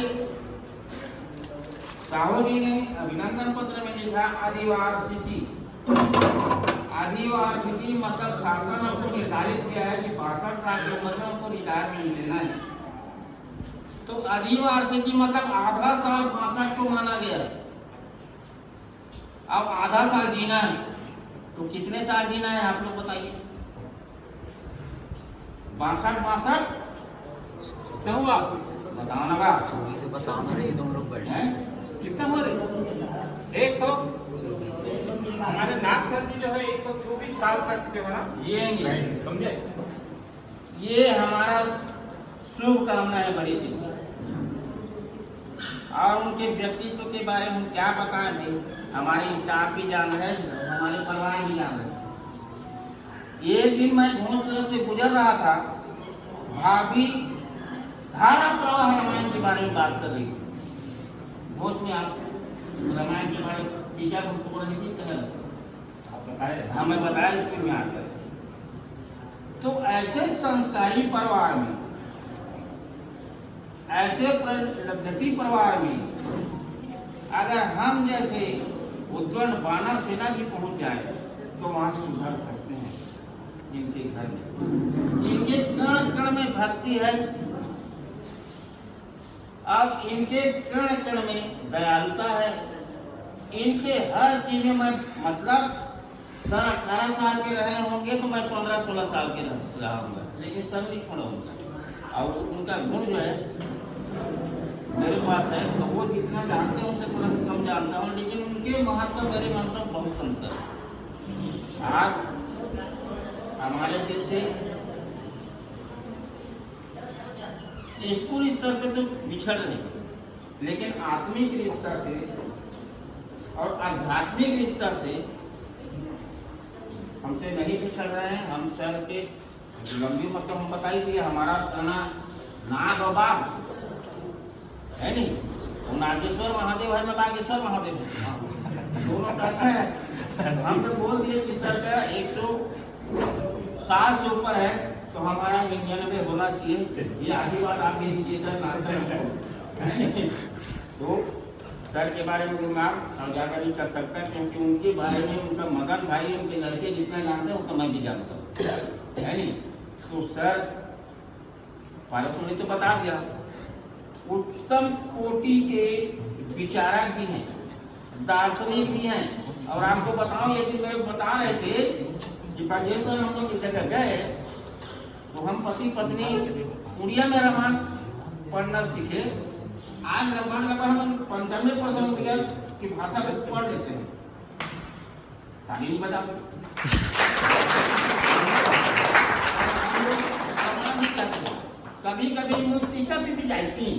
साहू जी ने अभिनंदन पत्र में लिखा, आदिवासी मतलब शासन हमको निर्धारित किया है कि 62 साल की उम्र में हमको रिटायरमेंट लेना है, तो आदिवासी की मतलब आधा साल 62 को माना गया। अब आधा साल जीना है, तो कितने साल जीना है आप लोग बताइए? 62 क्या हुआ बताओ ना बात, बताना रहे तुम लोग हैं? कितना हुआ रे? 100। हमारे नाग सर जी जो है 124 साल तक के बना ये समझे। ये हमारा शुभकामना है बड़ी थी, और उनके व्यक्तित्व के बारे में हम क्या बताएं भाई, हमारी स्टाफ भी जान रहे हैं, हमारे परिवार भी जान रहे हैं। एक दिन मैं घूम तरफ से गुजर रहा था, भाभी धारा प्रवाह रामायण के बारे में बात कर रही थी। भोज में आप रामायण के बारे में टीका बोल रही थी, हमें बताया स्कूल में आकर। तो ऐसे संस्कारी परिवार में, ऐसे पद्धति परिवार में अगर हम जैसे उद्वर्ण वानर सेना भी पहुंच जाए तो वहां सुधर सकते हैं। इनके घर में, इनके कण कण में भक्ति है, अब इनके कण कण में दयालुता है। इनके हर चीज में मतलब 18 साल के रहे होंगे तो मैं 15-16 साल के रहा हूँगा, लेकिन सब नहीं छोड़ूंगा। और उनका गुण जो है मेरे पास है, तो वो जितना जानते हैं उनसे थोड़ा कम जानता हूँ, लेकिन उनके महत्व मेरे महत्व बहुत अंतर है। आज हमारे देश से स्कूल स्तर पे तो बिछड़ रहे, लेकिन आत्मिक स्तर से और आध्यात्मिक स्तर से हमसे नहीं पिछड़ रहे हैं। हम सर के लंबी मतलब हम बता ही दिए, हमारा कहना नाग और बाघ है नहीं, वो नागेश्वर महादेव है, मैं बागेश्वर महादेव दोनों कहते हैं। हम तो बोल दिए कि सर का 160 से ऊपर है तो हमारा 99 होना चाहिए। ये आशीर्वाद आप दे दीजिए सर, नाश्ता तो सर के बारे में मैं ज्यादा नहीं कर सकता, क्योंकि उनके बारे में उनका मदन भाई, उनके लड़के जितना जानते हैं उतना मैं भी जानता हूँ, है नहीं। तो सर भारत ने तो बता दिया, उच्चतम कोटि के विचारक भी हैं, दार्शनिक भी हैं। और आपको बताऊं, ये भी मेरे बता रहे थे कि बागेश्वर हम लोग इस जगह गए तो हम पति पत्नी उड़िया में रामायण पढ़ना सीखे। आज लगभग हम 95% उड़िया की भाषा में पढ़ लेते हैं। ताली नहीं बजा, कभी कभी मुक्ति का भी जायसी,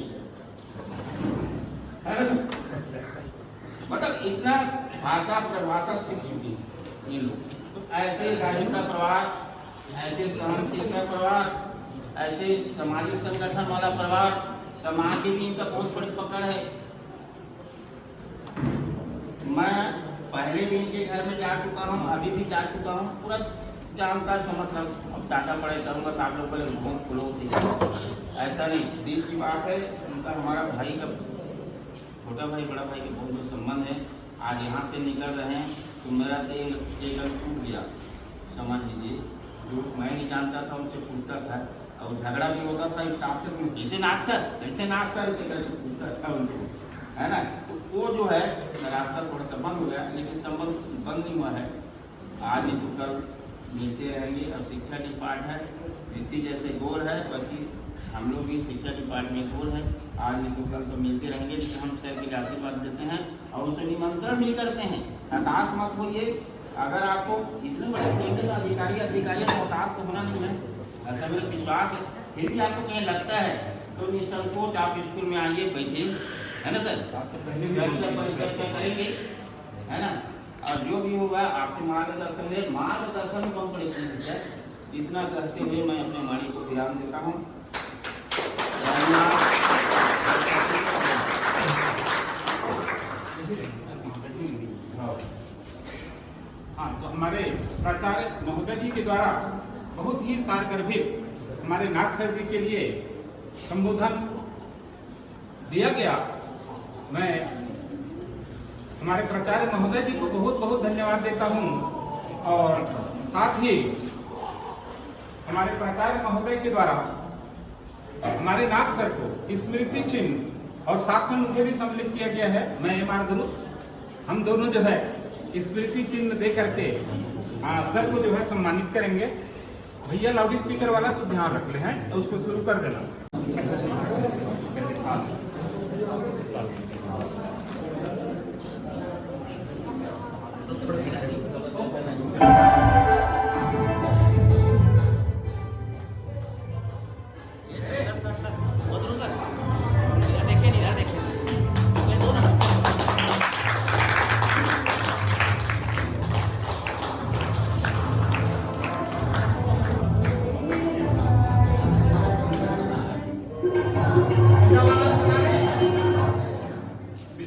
मतलब इतना भाषा प्रभाषा सीख चुकी ये लोग। तो ऐसे धार्मिक परिवार, ऐसे सहनशील का परिवार, ऐसे सामाजिक संगठन वाला परिवार, समाज की भी इनका बहुत बड़ी पकड़ है। मैं पहले भी इनके घर में जा चुका हूँ, अभी भी जा चुका हूँ, पूरा जानता था। मतलब अब टाटा पढ़ाई करूँगा तो आप लोग पहले बहुत फ्लो थी, ऐसा नहीं, दिल की बात है। उनका हमारा भाई का, छोटा भाई बड़ा भाई का बहुत संबंध है। आज यहाँ से निकल रहे हैं तो मेरा तेल टूट गया, समझ लीजिए। जो मैं नहीं जानता था उनसे पूछता था, और झगड़ा भी होता था स्टाफ से, तुम कैसे नाक सर कैसे पूछता था उनको, है ना। तो वो जो है रास्ता थोड़ा सा बंद हो गया, लेकिन संबंध बंद नहीं हुआ है। आज नहीं तो कल मिलते रहेंगे। अब शिक्षा डिपार्ट है, इसी जैसे गोल है, बाकी हम लोग भी शिक्षा डिपार्टमेंट गोल है। आज नहीं तो कल तो मिलते रहेंगे, लेकिन हम सर के आशीर्वाद देते हैं और उसे निमंत्रण भी करते हैं। हताश मत होइए, अगर आपको इतने बड़े केंद्र अधिकारी तो हताश तो होना नहीं है, ऐसा मेरा विश्वास है। फिर भी आपको कहीं लगता है तो निसंकोच आप स्कूल में आइए, बैठिए, है ना सर, परिचर्चा करेंगे, है ना। और जो भी होगा आपसे मार्गदर्शन ले, मार्गदर्शन कम पड़ेगा। इतना कहते हुए मैं अपने वाणी को विराम देता हूँ। हाँ, तो हमारे प्राचार्य महोदय जी के द्वारा बहुत ही सारगर्भित हमारे नाग सर जी के लिए संबोधन दिया गया। मैं हमारे प्राचार्य महोदय जी को बहुत बहुत धन्यवाद देता हूँ, और साथ ही हमारे प्राचार्य महोदय के द्वारा हमारे नाग सर को स्मृति चिन्ह, और साथ में मुझे भी सम्मिलित किया गया है। मैं एम.आर. गुरु, हम दोनों जो है स्मृति चिन्ह दे करके सर को जो है सम्मानित करेंगे। भैया लाउड स्पीकर वाला तो ध्यान रख ले, हैं, तो उसको शुरू कर देना।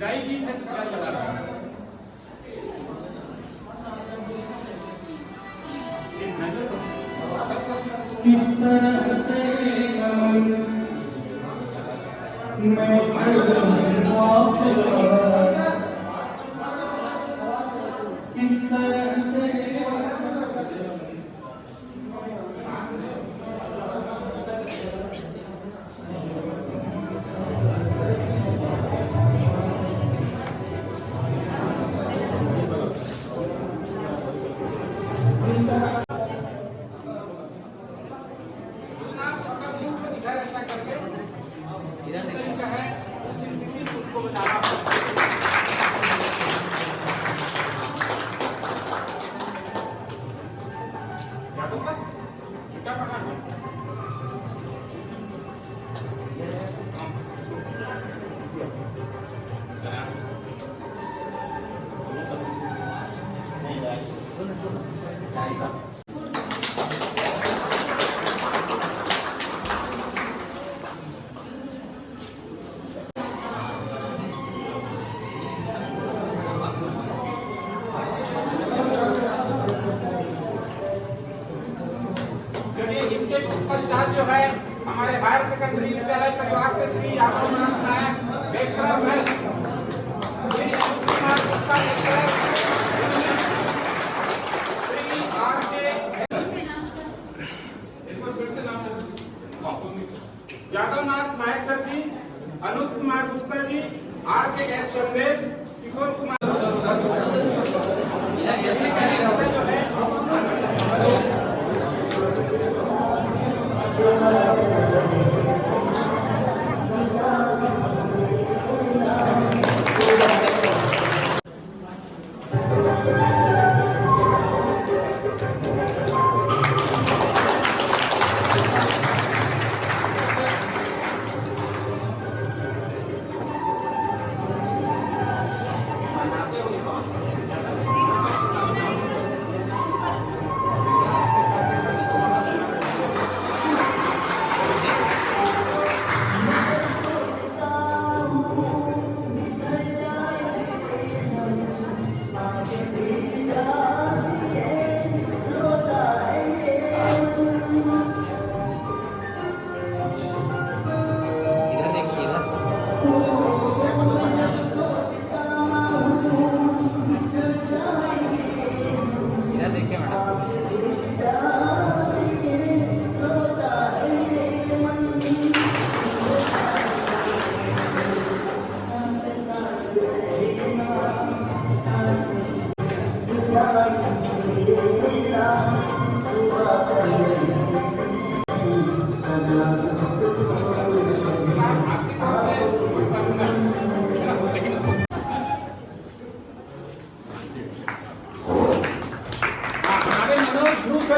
विदाई गीत है तो क्या चला रहा है? किस तरह से मैं किस तरह से इसके पश्चात जो है हमारे हायर सेकेंडरी विद्यालय परिवार से श्री यादव नायक लेक्चरर है, Shri Amit Kumar Gupta lecturer, Shri R K एक बार फिर से नाम Yadav Nayak sir ji, Anoop Kumar Gupta ji, R K S Vardev, Kishore Kumar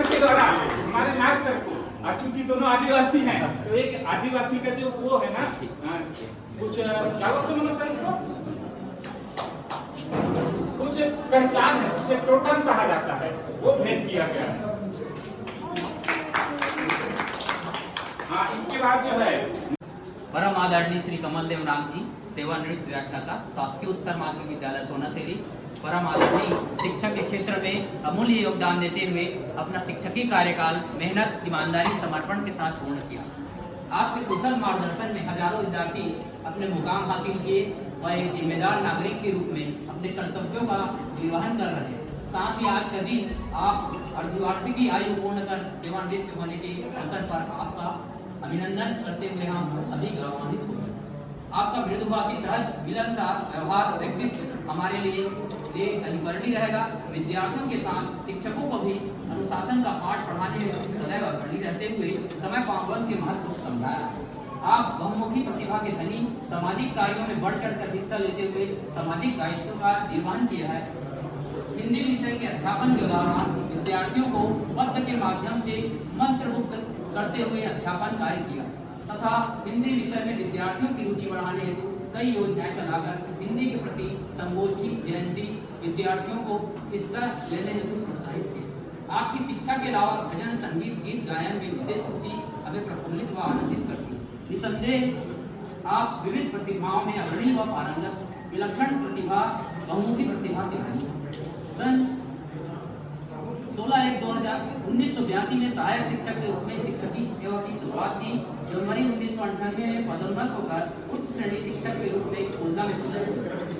के द्वारा हमारे नायक सर को, चूंकि दोनों आदिवासी हैं तो एक आदिवासी का जो वो है ना कुछ क्या बोलते हैं सर इसको, कुछ पहचान है, उसे टोटम कहा जाता है, वो भेंट किया गया है। हाँ, इसके बाद जो है परम आदरणीय श्री कमल देव राम जी, सेवानिवृत्त व्याख्याता, शासकीय उत्तर माध्यमिक विद्यालय सोनासेरी, परम आदरणीय शिक्षक के क्षेत्र में अमूल्य योगदान देते हुए अपना शिक्षकीय कार्यकाल मेहनत, ईमानदारी, समर्पण के साथ पूर्ण किया। आपके कुशल मार्गदर्शन में हजारों विद्यार्थी अपने मुकाम हासिल किए व एक जिम्मेदार नागरिक के रूप में अपने कर्तव्यों का निर्वहन कर रहे हैं। साथ ही आज का दिन आप अर्धवार्षिकी आयु पूर्ण कर सेवानिवृत्त होने के अवसर पर आपका अभिनंदन करते हुए हम सभी गौरवान्वित हो। आपका मृदुभाषी, सहज, मिलनसार व्यवहार, व्यक्तित्व हमारे लिए अनुकरणीय रहेगा। विद्यार्थियों के साथ शिक्षकों को भी अनुशासन का पाठ पढ़ाने में सदैव अग्रणी रहते हुए समय पाबंद के महत्व को समझाया। आप बहुमुखी प्रतिभा के धनी, सामाजिक कार्यों में बढ़ चढ़ कर हिस्सा लेते हुए सामाजिक दायित्व का निर्वहन किया है। हिंदी विषय के अध्यापन के दौरान विद्यार्थियों को पत्र के माध्यम से मंत्रमुग्ध करते हुए अध्यापन कार्य किया तथा हिंदी विषय में विद्यार्थियों की रुचि बढ़ाने हेतु कई योजनाएं चलाकर हिंदी के प्रति संगोष्ठी, जयंती, विद्यार्थियों को हिस्सा लेने हेतु प्रोत्साहित किया। आपकी शिक्षा के अलावा भजन, संगीत, गीत गायन में विशेष रुचि हमें प्रफुल्लित व आनंदित करती। निसंदेह आप विविध प्रतिभाओं में अग्रणी व पारंगत विलक्षण प्रतिभा, बहुमुखी प्रतिभा दिखाई। सन 1982 में सहायक शिक्षक के रूप में शिक्षक की सेवा की शुरुआत की। जनवरी 1998 में पदोन्नत होकर उच्च श्रेणी शिक्षक के रूप में खुलना में पहुंचे।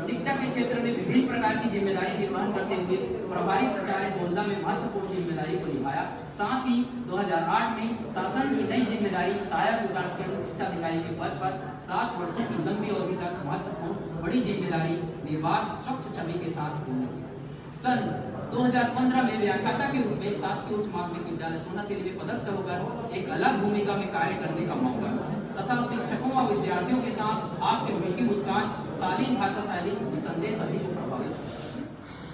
शिक्षा के क्षेत्र में विभिन्न प्रकार की जिम्मेदारी निर्वहन करते हुए प्रभारी प्राचार्य बोलदा में महत्वपूर्ण जिम्मेदारी को निभाया। साथ ही 2008 में शासन की नई जिम्मेदारी सहायक विकास शिक्षा अधिकारी के पद पर 7 वर्षों की लंबी अवधि तक महत्वपूर्ण बड़ी जिम्मेदारी निर्वाध स्वच्छ छवि के साथ पूर्ण की। सन 2015 में व्याख्याता के रूप में शासकीय उच्च माध्यमिक विद्यालय सोनासिरी में पदस्थ होकर एक अलग भूमिका में कार्य करने का मौका तथा शिक्षकों व विद्यार्थियों के साथ आपकी मीठी मुस्कान, शालीन भाषा शैली निसंदेह सभी को प्रभावित।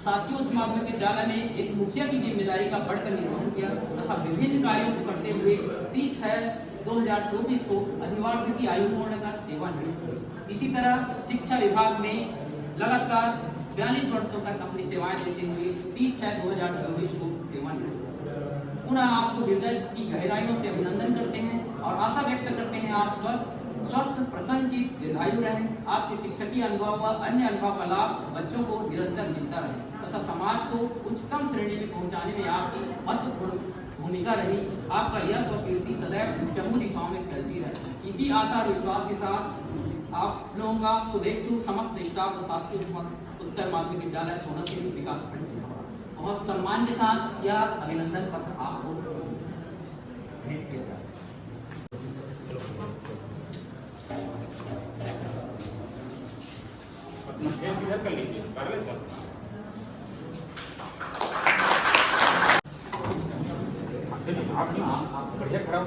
शासकीय उच्च माध्यमिक विद्यालय में एक मुखिया की जिम्मेदारी का बढ़कर निर्वहन किया तथा विभिन्न कार्यों को करते हुए 30/6/2024 को अधिवर्ष की आयु पूर्ण कर सेवानिवृत्त हुए। इसी तरह शिक्षा विभाग में लगातार 42 वर्षों तक अपनी सेवाएं देते हुए 30/6/2024 को सेवानिवृत्त। पुनः आपको हृदय की गहराइयों से अभिनंदन करते हैं और आशा व्यक्त करते हैं आप स्वस्थ प्रसन्नचित दीर्घायु रहें। आपके शिक्षकीय अनुभव व अन्य अनुभव का लाभ बच्चों को निरंतर मिलता रहे तथा समाज को उच्चतम श्रेणी में पहुंचाने में आपकी महत्वपूर्ण भूमिका रही। आपका यश व कीर्ति सदैव चहुं दिशाओं में फैलती रहे। इसी आशा और विश्वास के साथ आप लोगों का शुभेच्छु समस्त स्टाफ व शासकीय उत्तर माध्यमिक विद्यालय सोनासिरी विकास खंड से बहुत सम्मान के साथ यह अभिनंदन पत्र आपको भेंट किया जाए। अपना फेस इधर कर लीजिए, कर ले सर। चलिए आप बढ़िया खड़ा हो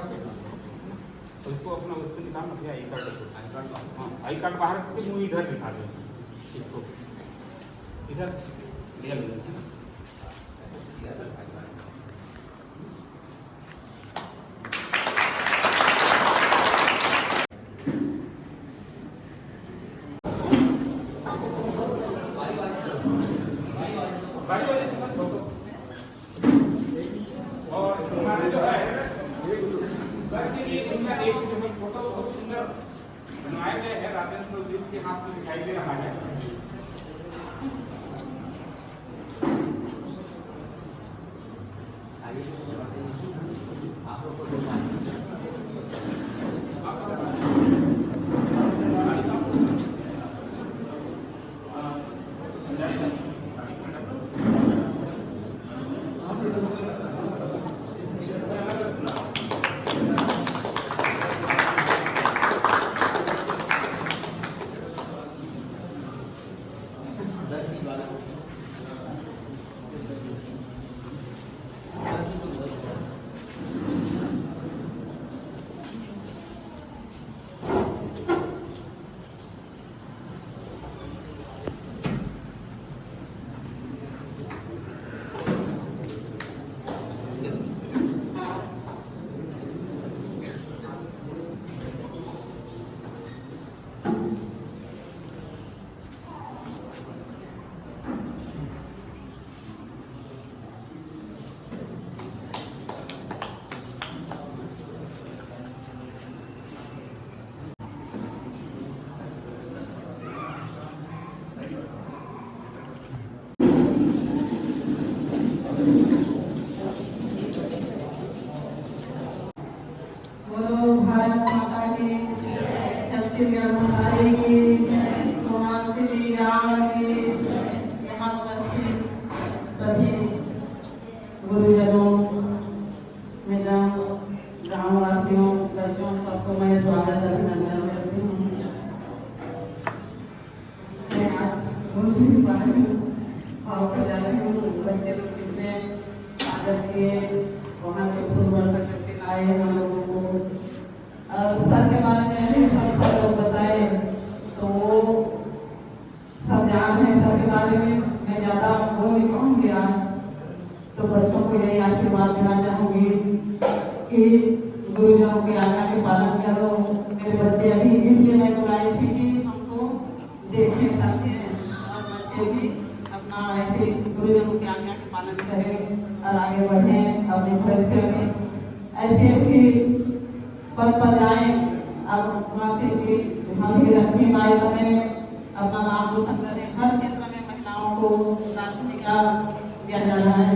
तो इसको अपना उसको निकालना भैया आई कार्ड। हाँ आई कार्ड बाहर करके मुँह इधर दिखा दो इसको, इधर भैया ले लेते हैं। और हमारे जो है सर के लिए उनका एक जो है फोटो बहुत सुंदर बनवाए गए हैं। राजेंद्र जी के हाथ में दिखाई दे रहा है। छत्तीसगढ़ महाराज की सोनासिरी ग्राम की यहाँ उपस्थित सभी गुरुजनों, मैडम, ग्रामवासियों, बच्चों, सबको मैं स्वागत अभिनंदन करती हूँ। मैं आज गुरु और जाती हूँ। बच्चे लोग कितने आदर किए, वहाँ से पूर्व करके आए हम लोगों को। सर के बारे में भी सब लोग बताए तो सब जान है सर के बारे में। मैं ज़्यादा वो नहीं कहूँगी आज, तो बच्चों को यही आशीर्वाद देना चाहूँगी कि गुरुजनों के आज्ञा के पालन करो। मेरे बच्चे अभी इसलिए मैं बुलाई थी कि हमको देखने सकते हैं और बच्चे भी अपना ऐसे गुरुजनों के आज्ञा के पालन करें और आगे बढ़ें अपने भविष्य में ऐसे पद पर जाए। अब वहाँ से लक्ष्मी माई बने, अपना नाम रोशन करें। हर क्षेत्र में महिलाओं को प्राथमिकता दिया जा रहा है।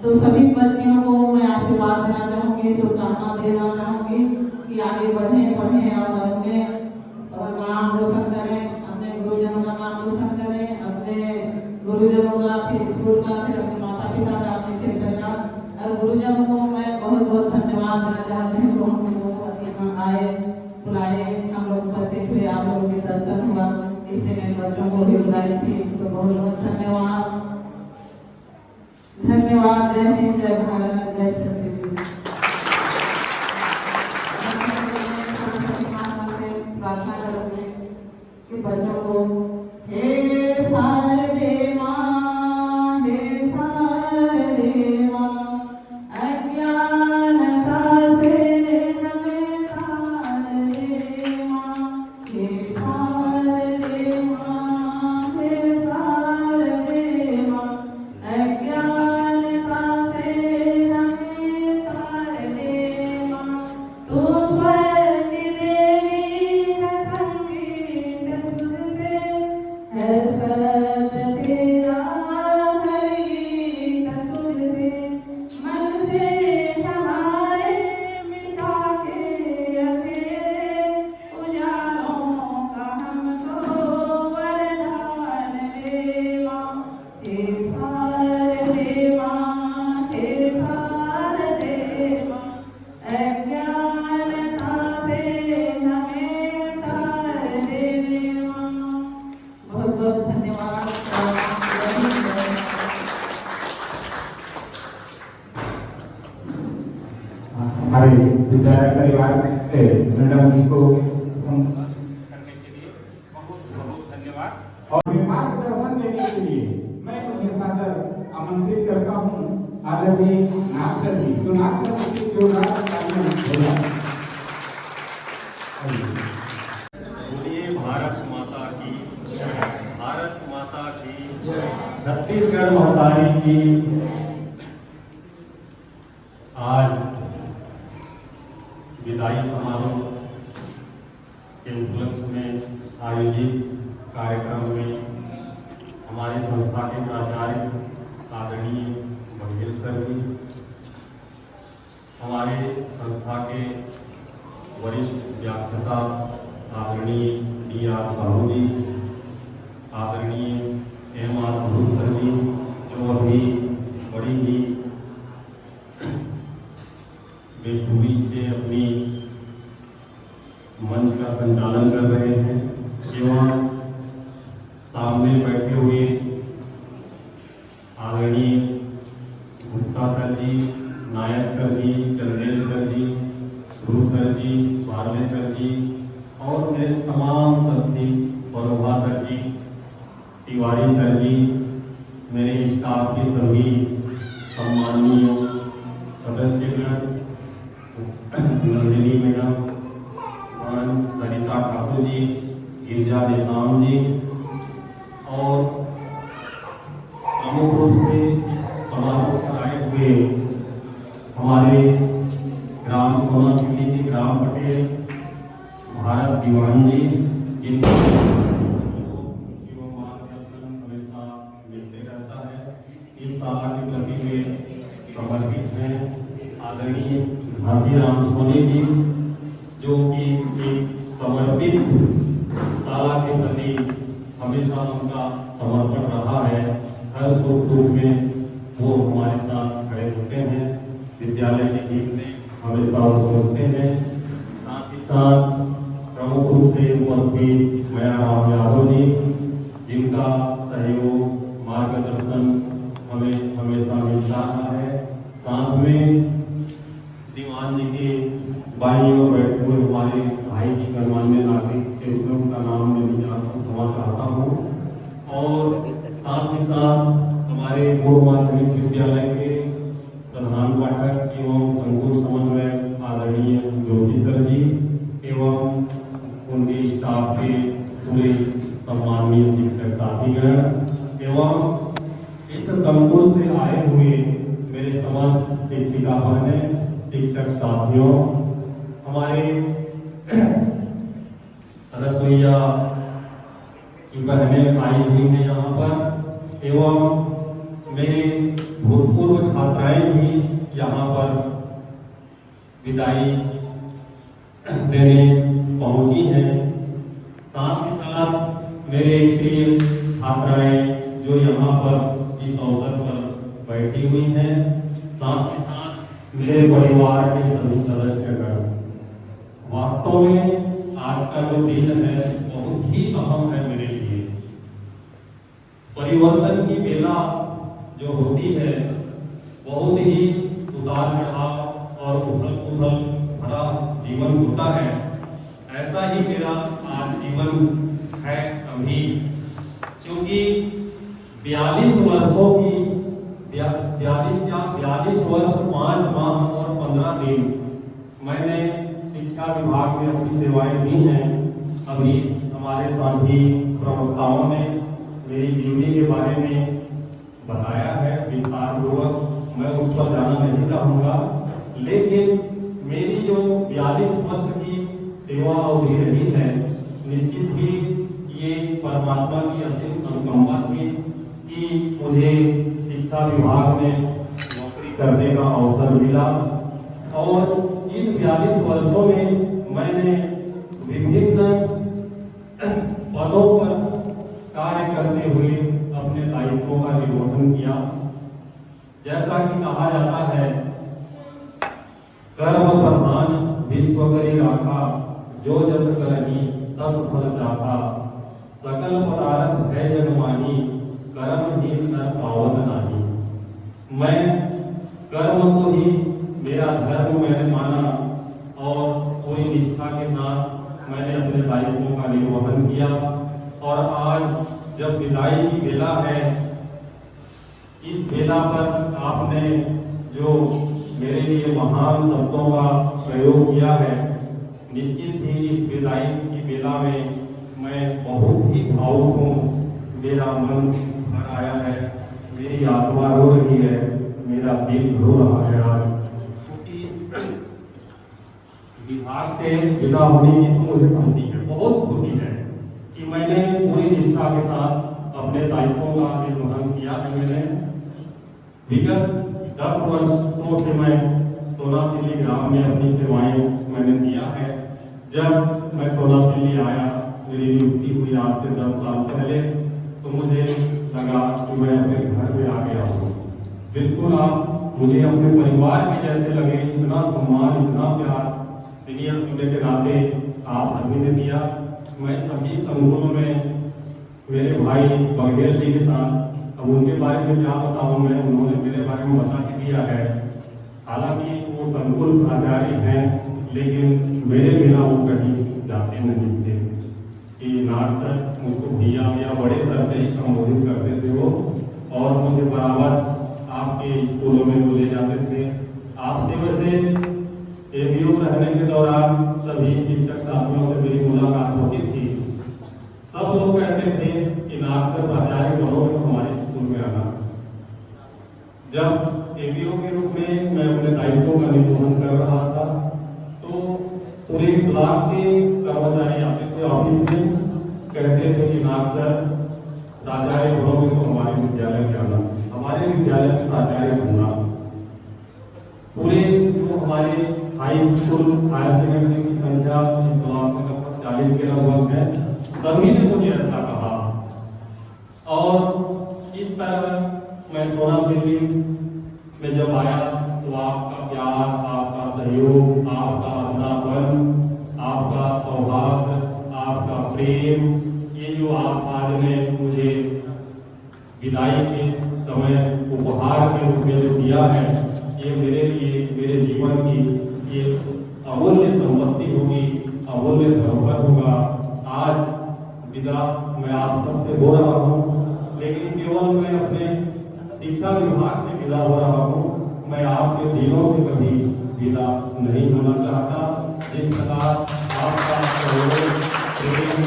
तो सभी बच्चियों को मैं आशीर्वाद देना चाहूँगी, शुभकामना देना चाहूँगी कि आगे बढ़ें, पढ़ें और अपने नाम रोशन करें, अपने गुरुजनों का नाम रोशन करें, अपने गुरुजनों का, फिर स्कूल का, फिर अपने माता पिता का, अपने क्षेत्र का। और गुरुजनों को मैं बहुत बहुत धन्यवाद देना चाहती हूँ, हम लोगों को यहाँ आए, बुलाए, हम लोग उपस्थित हुए, आप लोगों के दर्शन हुआ, इसलिए मेरे बच्चों को भी बुलाई थी। तो बहुत बहुत धन्यवाद। धन्यवाद। जय हिंद, जय भारत, जय छत्तीसगढ़। प्रार्थना करोगे कि बच्चों को हे शारदे माँ, हे शारदे माँ, अज्ञानता से हमें तार दे माँ, हे शारदे माँ, हे शारदे माँ, अज्ञानता से हमें तार दे माँ। तू स्वर्ग की देवी है, संगीत सुर से है सब तेरा, हर गीत तुझसे। मन से हमारे मिटा के अकेले, उजालों का हमको वरदान दे माँ। हे शारदे माँ, हे शारदे माँ, अज्ञानता से हमें तार दे माँ। बहुत बहुत धन्यवाद। हमारे विद्यालय परिवार से मैडम जी को करने के लिए बहुत बहुत धन्यवाद। और मार्गदर्शन देने के लिए मैं उन्हें सादर आमंत्रित करता हूँ आदरणीय नाथ सर जी। तो नाथ सर जी जो बोलिए भारत माता की, भारत माता की, छत्तीसगढ़ महातारी की। आज विदाई समारोह के उपलक्ष्य में आयोजित कार्यक्रम में हमारे संस्था के प्राचार्य आदरणीय बघेल सर जी, हमारे संस्था के वरिष्ठ व्याख्याता आदरणीय D.R. साहू जी, आदरणीय M.R. धूत सर जी, जो अभी बड़ी ही बेखूबी से अपनी मंच का संचालन कर रहे हैं, एवं सामने बैठे हुए आदरणीय गुप्ता सर जी, नायक सर जी, चंदेल सर जी, ध्रुव सर जी, पार्ले सर जी और मेरे तमाम साथी, परोभा सर जी, तिवारी सर जी, मेरे स्टाफ के सभी सम्मानीय सदस्यगण, नंदिनी मैडम, सरिता ठाकुर जी, गिरजा नेताम जी और प्रमुख रूप से इस समारोह पर आए हुए हमारे ग्राम सोना सिटी के ग्राम पटेल भारत दीवान जी, जिनका मार्गदर्शन हमेशा मिलते रहता है। इस शाला के प्रति वे समर्पित हैं। आदरणीय घासीराम सोनी जी, जो कि एक समर्पित शाला के प्रति हमेशा उनका समर्पण रहा है। हर सुख दुख में वो हमारे साथ खड़े होते हैं, विद्यालय के हित में हमेशा वो सोचते हैं। साथ ही साथ प्रमुख रूप से उपस्थित मयाराम यादव जी, जिनका सहयोग मार्गदर्शन हमें हमेशा मिलता रहा है। साथ में दीवान जी के बाई ओर बैठे हुए हमारे भाई जी गणमान्य नागरिक के रूप में उनका नाम मैं नहीं क्षमा चाहता हूँ। और साथ ही साथ हमारे पूर्व माध्यमिक विद्यालय के प्रधान पाठक एवं संकुल समन्वयक आदरणीय जोशी सर जी एवं उनके स्टाफ के पूरे सम्माननीय शिक्षक साथीगण एवं इस संकुल से आए हुए मेरे समस्त शिक्षिका बहनें, शिक्षक साथियों, हमारे रसोईया बहनें आई हुई हैं यहाँ पर एवं मेरे भूतपूर्व छात्राएं भी यहाँ पर विदाई देने पहुंची हैं। साथ ही साथ मेरे प्रिय छात्राएं जो यहाँ पर इस अवसर पर बैठी हुई हैं, साथ ही साथ मेरे परिवार के सभी सदस्यगण। वास्तव में आज का जो दिन है बहुत ही अहम है मेरे लिए। परिवर्तन की बेला जो होती है बहुत ही उतार चढ़ाव और उथल पुथल भरा जीवन होता है। ऐसा ही मेरा आज जीवन है अभी, क्योंकि 42 वर्षों की 42 वर्ष 5 माह और 15 दिन मैंने शिक्षा विभाग में अपनी सेवाएं दी हैं। अभी हमारे साथी प्रवक्ताओं ने मेरी जीवनी के बारे में बताया है विस्तार पूर्वक, मैं उस पर जाना नहीं चाहूँगा। लेकिन मेरी जो 42 वर्ष की सेवा अवधि रही है, निश्चित ही ये परमात्मा की असीम अनुकंपा थी कि मुझे शिक्षा विभाग में नौकरी करने का अवसर मिला। और इन 42 वर्षों में मैंने विभिन्न पदों पर कार्य करते हुए अपने दायित्वों का निर्वहन किया। जैसा कि कहा जाता है, कर्म प्रधान विश्व करी राखा, जो जस करही तस फल चाखा, सकल पदार्थ है जगमाही, कर्महीन नर पावन नाही। मैं कर्म को ही मेरा धर्म मैंने माना और पूरी निष्ठा के साथ मैंने अपने दायित्वों का निर्वहन किया। और आज जब विदाई की बेला है, इस बेला पर आपने जो मेरे लिए महान शब्दों का प्रयोग किया है, निश्चित ही इस विदाई की बेला में मैं बहुत ही भावुक हूँ। मेरा मन भर आया है, मेरी आत्मा रो रही है, मेरा दिल रो रहा है आज, क्योंकि विभाग से विदा होने की मुझे खुशी है, बहुत खुशी है कि मैंने पूरी निष्ठा के साथ अपने दायित्वों का निर्वहन किया है। मैंने विगत 10 वर्षों से मैं सोनासिली ग्राम में अपनी सेवाएं मैंने दिया है। जब मैं सोनासिली आया, मेरी नियुक्ति हुई आज से 10 साल पहले, तो मुझे लगा कि मैं अपने घर में आ गया हूँ। बिल्कुल आप मुझे अपने परिवार के जैसे लगे, इतना सम्मान, इतना प्यार सीनियर होने के नाते आप सभी ने दिया। मैं सभी संकुलों में मेरे भाई बघेल जी के साथ, अब उनके बारे में क्या बताऊँ मैं, उन्होंने मेरे बारे में बता के दिया है। हालांकि वो संकुल प्राचार्य हैं, लेकिन मेरे बिना वो कहीं जाते नहीं थे कि नाग सर, मुझको भैया या बड़े सर से ही संबोधित करते थे वो, और मुझे बराबर आपके स्कूलों में वो ले जाते थे। आपसे वैसे एबीओ रहने के दौरान सभी शिक्षक साथियों से मेरी मुलाकात होती थी। सब लोग कहते थे कि नाग सर प्राचार्य बनोगे तो हमारे स्कूल में आना। जब एबीओ के रूप में मैं अपने दायित्वों का निर्वहन कर रहा था, तो पूरे ब्लॉक के कर्मचारी आते थे ऑफिस में, कहते थे कि नाग सर प्राचार्य बनोगे तो हमारे विद्यालय में आना, हमारे विद्यालय में प्राचार्य बनना। पूरे जो हमारे हाई स्कूल, हायर सेकेंडरी की संख्या इस ब्लॉक में लगभग 40 के लगभग है, सभी ने मुझे ऐसा कहा। और इस तरह मैं सोनासिली में जब आया तो आपका प्यार, आपका सहयोग, आपका अपनापन, आपका सौभाग्य, आपका प्रेम, ये जो आप आज ने मुझे विदाई के समय उपहार के रूप में जो दिया है, ये मेरे लिए, मेरे जीवन की ये अमूल्य संपत्ति होगी, अमूल्य धरोहर होगा। आज विदा मैं आप सबसे हो रहा हूँ, लेकिन केवल मैं अपने शिक्षा विभाग से विदा हो रहा हूँ, मैं आपके दिलों से कभी विदा नहीं होना चाहता। जिस प्रकार आपका सहयोग, प्रेम,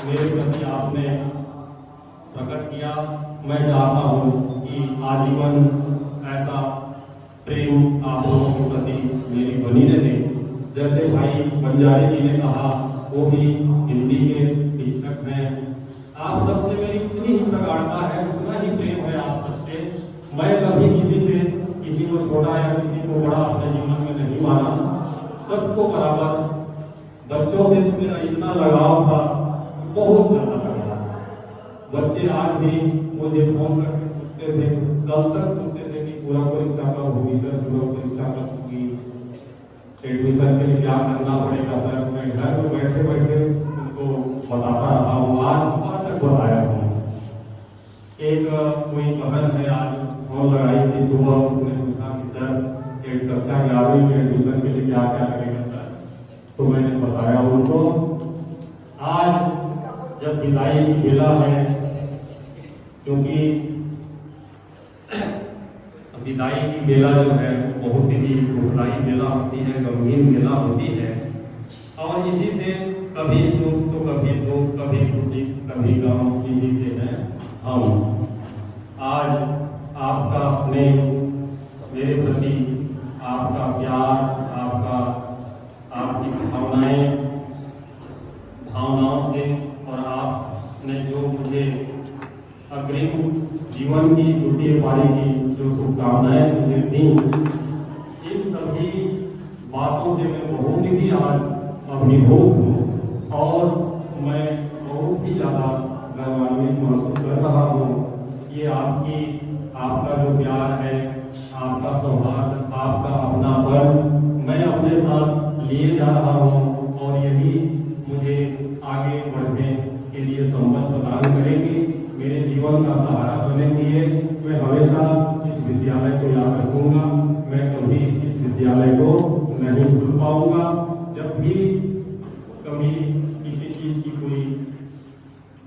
मेरे प्रति आपने प्रकट किया, मैं चाहता हूँ कि आजीवन ऐसा प्रेम आप लोगों के प्रति मेरी बनी रहे। जैसे भाई बंजारे जी ने कहा, वो भी हिंदी के शिक्षक शिक्षक हैं, आप सबसे मेरी उतनी ही प्रगाढ़ता है, उतना ही प्रेम है आप सबसे। मैं कभी किसी को छोटा या किसी को बड़ा अपने जीवन में नहीं माना, सबको बराबर। बच्चों से मेरा इतना लगाव था, बहुत ज्यादा लगाव। बच्चे आज भी मुझे फोन करके पूछते थे, कल तक पूछते थे कि पूरा परीक्षा कब होगी सर, पूरा परीक्षा कब होगी, एडमिशन के लिए क्या करना पड़ेगा सर। मैं घर में बैठे बैठे उनको बताता रहा हूँ, आज सुबह तक बताया हूँ। एक कोई बहन है, आज फोन लगाई थी सुबह, उसने पूछा कि सर एक कक्षा 11वीं में एडमिशन के लिए क्या क्या करेगा सर, तो मैंने बताया उनको। आज जब विदाई की बेला है, क्योंकि विदाई की बेला जो है बहुत ही दुखदाई बेला होती है, गंभीर बेला होती है, और इसी से कभी सुख तो कभी दुख, कभी खुशी कभी गम, इसी से है हम। आज आपका स्नेह मेरे प्रति, आपका प्यार, आपकी भावनाओं से, और आपने जो मुझे अग्रिम जीवन की द्वितीय पारी की जो शुभकामनाएं मुझे दी, इन सभी बातों से मैं बहुत ही आज अभिभूत हूँ, और मैं बहुत ही ज़्यादा गौरवान्वित महसूस कर रहा हूँ। ये आपका जो प्यार है, आपका सौहार्द, आपका अपनापन मैं अपने साथ लिए जा रहा हूँ, और यही मुझे आगे बढ़ने के लिए संबल प्रदान करेंगे, मेरे जीवन का सहारा बनेंगे। मैं हमेशा इस विद्यालय को याद रखूंगा, मैं कभी इस विद्यालय को नहीं भूल पाऊंगा। जब भी कभी किसी चीज की कोई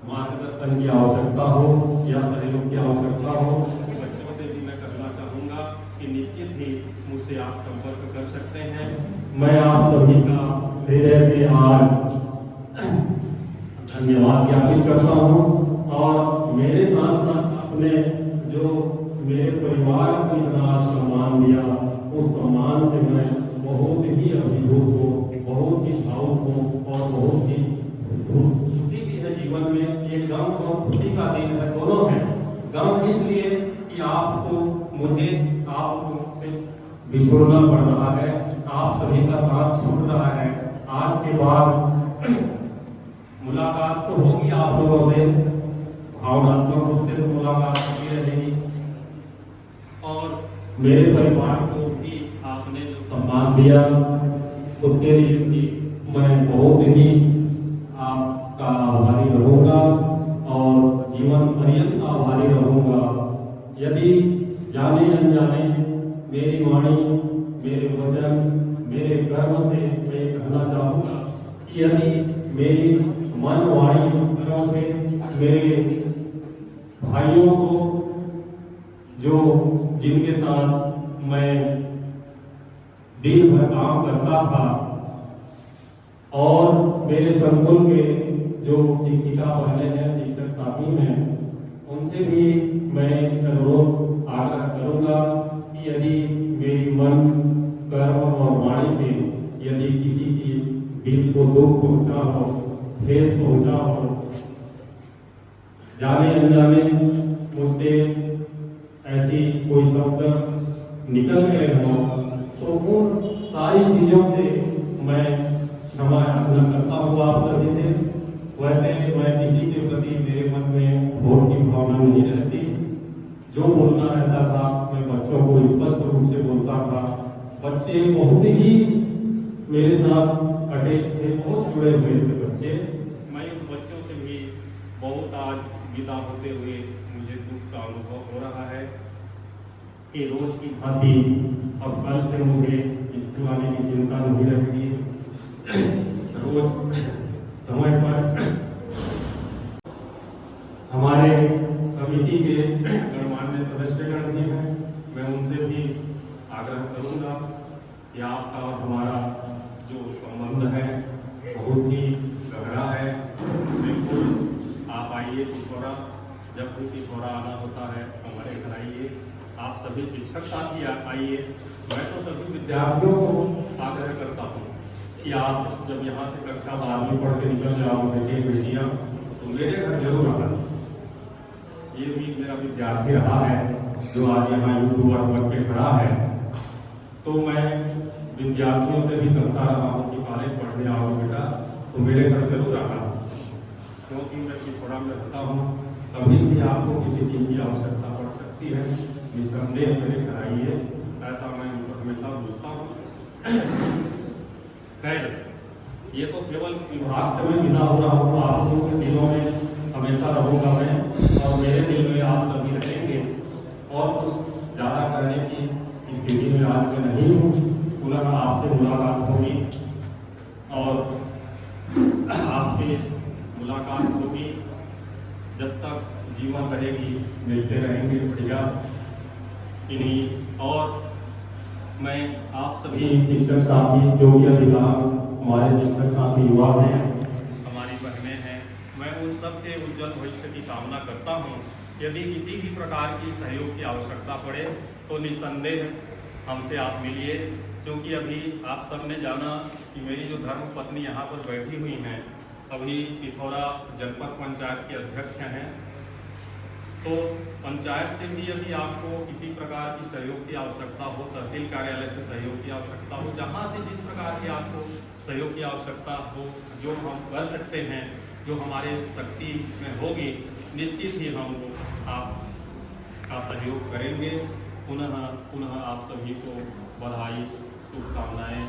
मार्गदर्शन की आवश्यकता हो या सहयोग की आवश्यकता हो, बच्चों से भी मैं करना चाहूँगा कि निश्चित ही मुझसे आप संपर्क कर सकते हैं। मैं आप सभी का हृदय से आज धन्यवाद ज्ञापित करता हूँ, और मेरे साथ साथ अपने जो मेरे परिवार को इतना सम्मान दिया, उस सम्मान से मैं बहुत ही अभिभूत हूँ, बहुत ही भावुक हूँ, और बहुत ही खुशी भी है जीवन में। एक गम और खुशी का दिन है, दोनों है। गम इसलिए कि आपको मुझे आपसे बिछुड़ना पड़ रहा है, आप सभी का साथ छूट रहा है। आज के बाद मुलाकात तो होगी आप लोगों से, भावनात्मक रूप से तो मुलाकात होती रहेगी, और मेरे परिवार को भी आपने जो सम्मान दिया उसके लिए भी मैं बहुत ही आपका आभारी रहूँगा, और जीवन पर्यंत आभारी रहूँगा। यदि जाने अनजाने मेरी वाणी, मेरे वचन, मेरे कर्म से मैं कहना चाहूँगा कि यदि मेरी मन, वाणी, कर्मों से मेरे भाइयों को, जो जिनके साथ मैं दिन भर काम करता था, और मेरे संकुल के जो शिक्षिका बहने हैं, शिक्षक साथी हैं, उनसे भी मैं अनुरोध आग्रह करूंगा कि यदि मेरी मन, कर्म और वाणी से यदि किसी की दिल को दुख पहुंचा हो, ठेस पहुंचा हो, जाने अनजाने मुझसे ऐसी कोई शब्द निकल गए हो, तो उन सारी चीजों से मैं क्षमा याचना करता हूँ आप सभी से। वैसे मैं किसी के प्रति मेरे मन में भोट की भावना नहीं रहती, जो बोलना रहता था मैं बच्चों को स्पष्ट रूप से बोलता था। बच्चे बहुत ही मेरे साथ अटैच थे, बहुत जुड़े हुए थे बच्चे। मैं उन बच्चों से भी बहुत आज विदा होते हुए मुझे दुख का अनुभव हो रहा है कि रोज की भांति अब कल से मुझे स्कूल आने की चिंता नहीं रहती। रोज समय पर हमारे समिति के गणमान्य सदस्यगण भी हैं, मैं उनसे भी आग्रह करूंगा कि आपका और हमारा जो संबंध है बहुत ही गहरा है। बिल्कुल आप आइए पिथौरा, जब भी पिथौरा आना होता है हमारे घर आइए। आप सभी शिक्षक साथी आइए। मैं तो सभी विद्यार्थियों को आग्रह करता हूँ कि आप जब यहाँ से कक्षा 12वीं पढ़ के निकल जाओ, बेटे बेटियाँ, मेरे घर जरूर आना। ये भी मेरा विद्यार्थी रहा है जो आज यहाँ यूट्यूबर बन के खड़ा है। तो मैं विद्यार्थियों से भी कहता रहा हूँ कि कॉलेज पढ़ने आओ बेटा, तो मेरे घर जरूर आना, क्योंकि मैं पिथौरा में रहता हूँ। कभी भी आपको किसी चीज़ की आवश्यकता पड़ सकती है, निसंदेह मेरे घर आइए, ऐसा मैं उनको हमेशा बोलता हूँ। खैर, ये तो केवल विभाग से मैं विदा हो रहा हूँ, आप लोगों के दिलों में हमेशा रहूँगा मैं, और मेरे दिल में आप सभी रहेंगे। और कुछ ज़्यादा करने की स्थिति में आज मैं नहीं हूँ। पुनः आपसे मुलाकात होगी और आपसे मुलाकात होगी, जब तक जीवन रहेगी मिलते रहेंगे बढ़िया इन्हीं। और मैं आप सभी शिक्षक साथी जो कि अधिकार हमारे शिक्षक साथी युवा हैं, हमारी बहनें हैं, मैं उन सब के उज्जवल भविष्य की कामना करता हूँ। यदि किसी भी प्रकार की सहयोग की आवश्यकता पड़े तो निसंदेह हमसे आप मिलिए, क्योंकि अभी आप सब ने जाना कि मेरी जो धर्म पत्नी यहाँ पर बैठी हुई हैं, अभी पिथौरा जनपद पंचायत के अध्यक्ष हैं। तो पंचायत से भी यदि आपको किसी प्रकार की सहयोग की आवश्यकता हो, तहसील कार्यालय से सहयोग की आवश्यकता हो, जहाँ से जिस प्रकार की आपको सहयोग की आवश्यकता हो, जो हम कर सकते हैं, जो हमारे शक्ति में होगी, निश्चित ही हम आपका सहयोग करेंगे। पुनः आप सभी को बधाई, शुभकामनाएँ।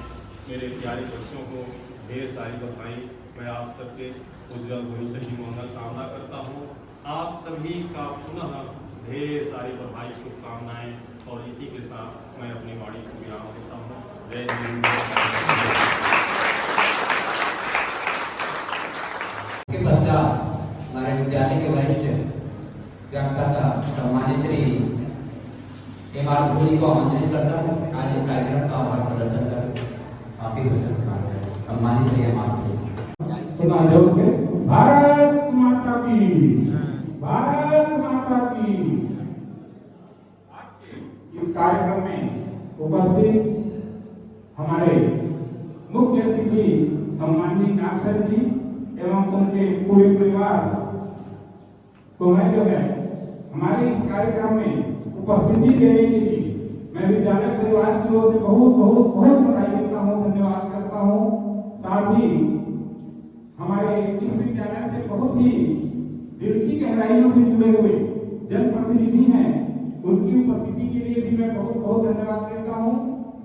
मेरे प्यारे बच्चों को ढेर सारी बधाई। मैं आप सबके उज्जवल भविष्य की मंगल कामना करता हूँ। आप सभी का पुनः ढेर सारी बधाई, शुभकामनाएँ, और इसी के साथ मैं अपनी वाणी को विराम देता हूँ। जय हिंद। के पश्चात हमारे विद्यालय के वरिष्ठ व्याख्याता सम्मानित श्री एम.आर. भूरी को आमंत्रित करता हूँ आज इस कार्यक्रम का आभार प्रदर्शन कर काफी सम्मानित श्री एम.आर. भारत माता की, भारत माता की। आज के इस कार्यक्रम में उपस्थित हमारे मुख्य अतिथि सम्माननीय नागसर जी एवं उनके पूरे परिवार को मैं जो है हमारे इस कार्यक्रम में उपस्थिति देने के लिए मैं विद्यालय परिवार की ओर से बहुत बहुत बहुत बधाई देता हूँ, धन्यवाद करता हूँ। साथ ही हमारे इस विद्यालय से बहुत ही दिल की गहराइयों से जुड़े हुए जनप्रतिनिधि हैं, उनकी उपस्थिति के लिए भी मैं बहुत बहुत धन्यवाद देता हूँ।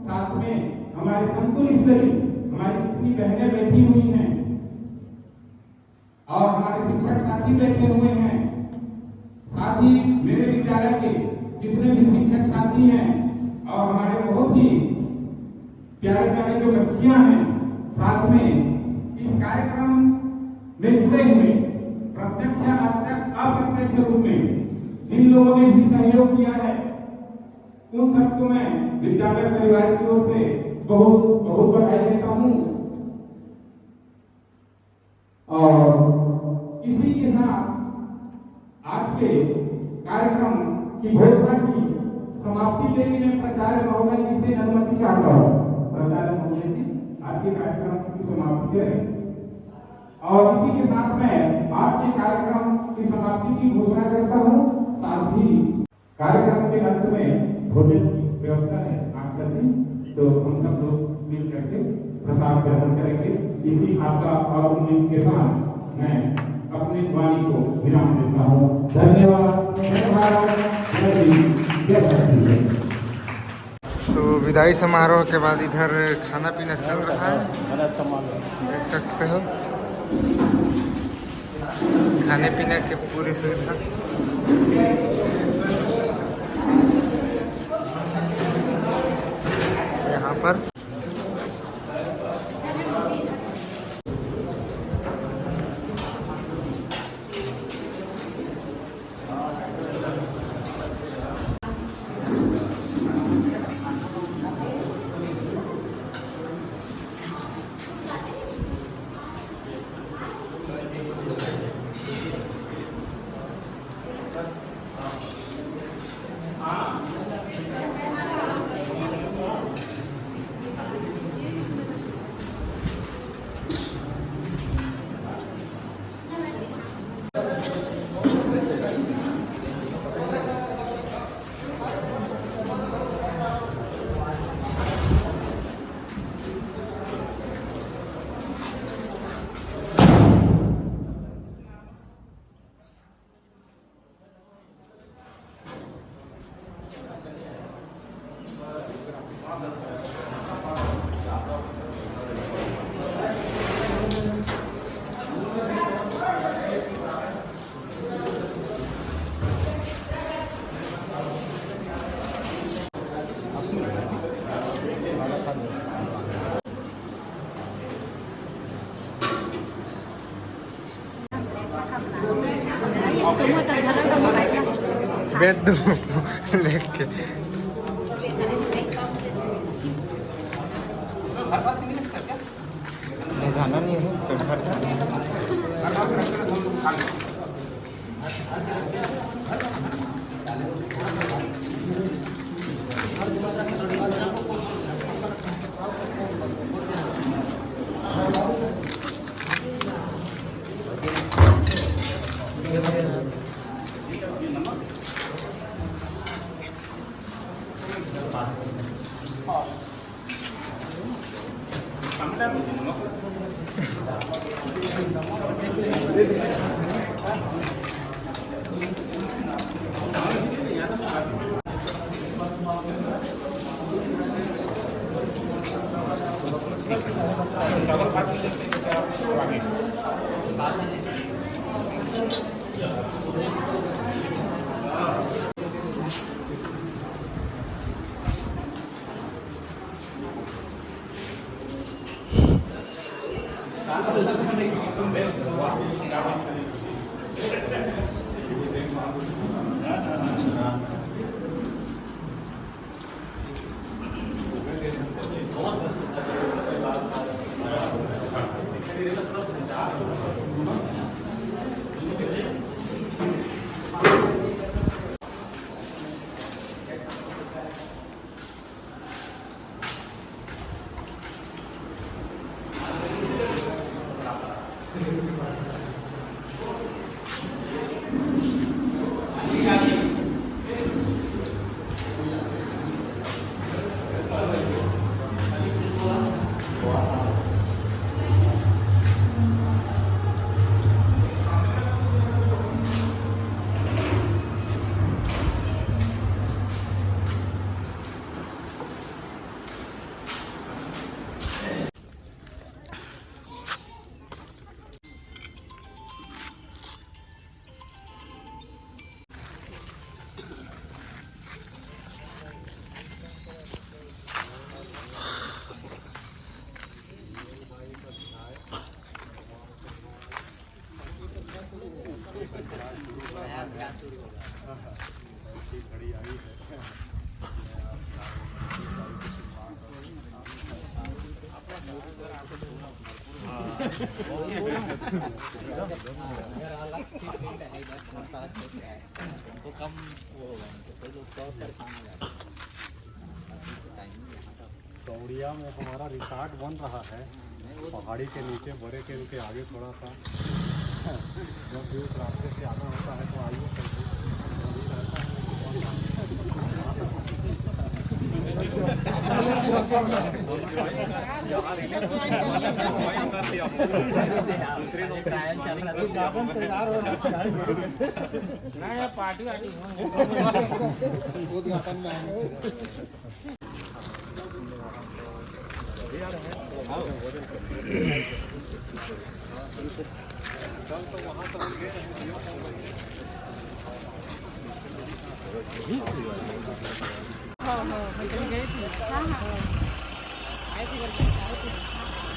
साथ में हमारे संकुल स्तरीय हमारी कितनी बहनें बैठी हुई हैं और हमारे शिक्षक साथी बैठे हुए हैं, साथ ही मेरे विद्यालय के जितने भी शिक्षक साथी हैं और हमारे बहुत ही प्यारे प्यारे जो बच्चियां हैं, साथ में इस कार्यक्रम में जुड़े हुए प्रत्यक्ष या अप्रत्यक्ष रूप में जिन लोगों ने भी सहयोग किया है, उन सबको मैं विद्यालय परिवार की ओर से बहुत बहुत बधाई देता हूँ। और इसी के साथ आज के कार्यक्रम की घोषणा की समाप्ति के लिए मैं प्राचार्य महोदय जी से अनुमति चाहता हूँ। प्राचार्य महोदय जी आज के कार्यक्रम की समाप्ति करें और इसी के साथ मैं आज के कार्यक्रम की समाप्ति की घोषणा करता हूँ। साथ ही कार्यक्रम के अंत में भोजन की व्यवस्था है आप करती, तो हम सब लोग मिल करके प्रसाद ग्रहण करेंगे। इसी आशा और उम्मीद के साथ मैं अपनी वाणी को विराम देता हूँ। धन्यवाद। तो विदाई समारोह के बाद इधर खाना पीना चल रहा है, देख सकते हो खाने पीने की पूरी सुविधा। यहाँ पर बेच दो देख के। नहीं जाना नहीं है पेट भर का। दौड़िया में हमारा रिसॉर्ट बन रहा है पहाड़ी के नीचे बड़े के आगे थोड़ा सा। जब भी उस रास्ते से आना होता है तो आइए पार्टी उद्घाटन में हाँ हाँ गई थी। हाँ हाँ आई थी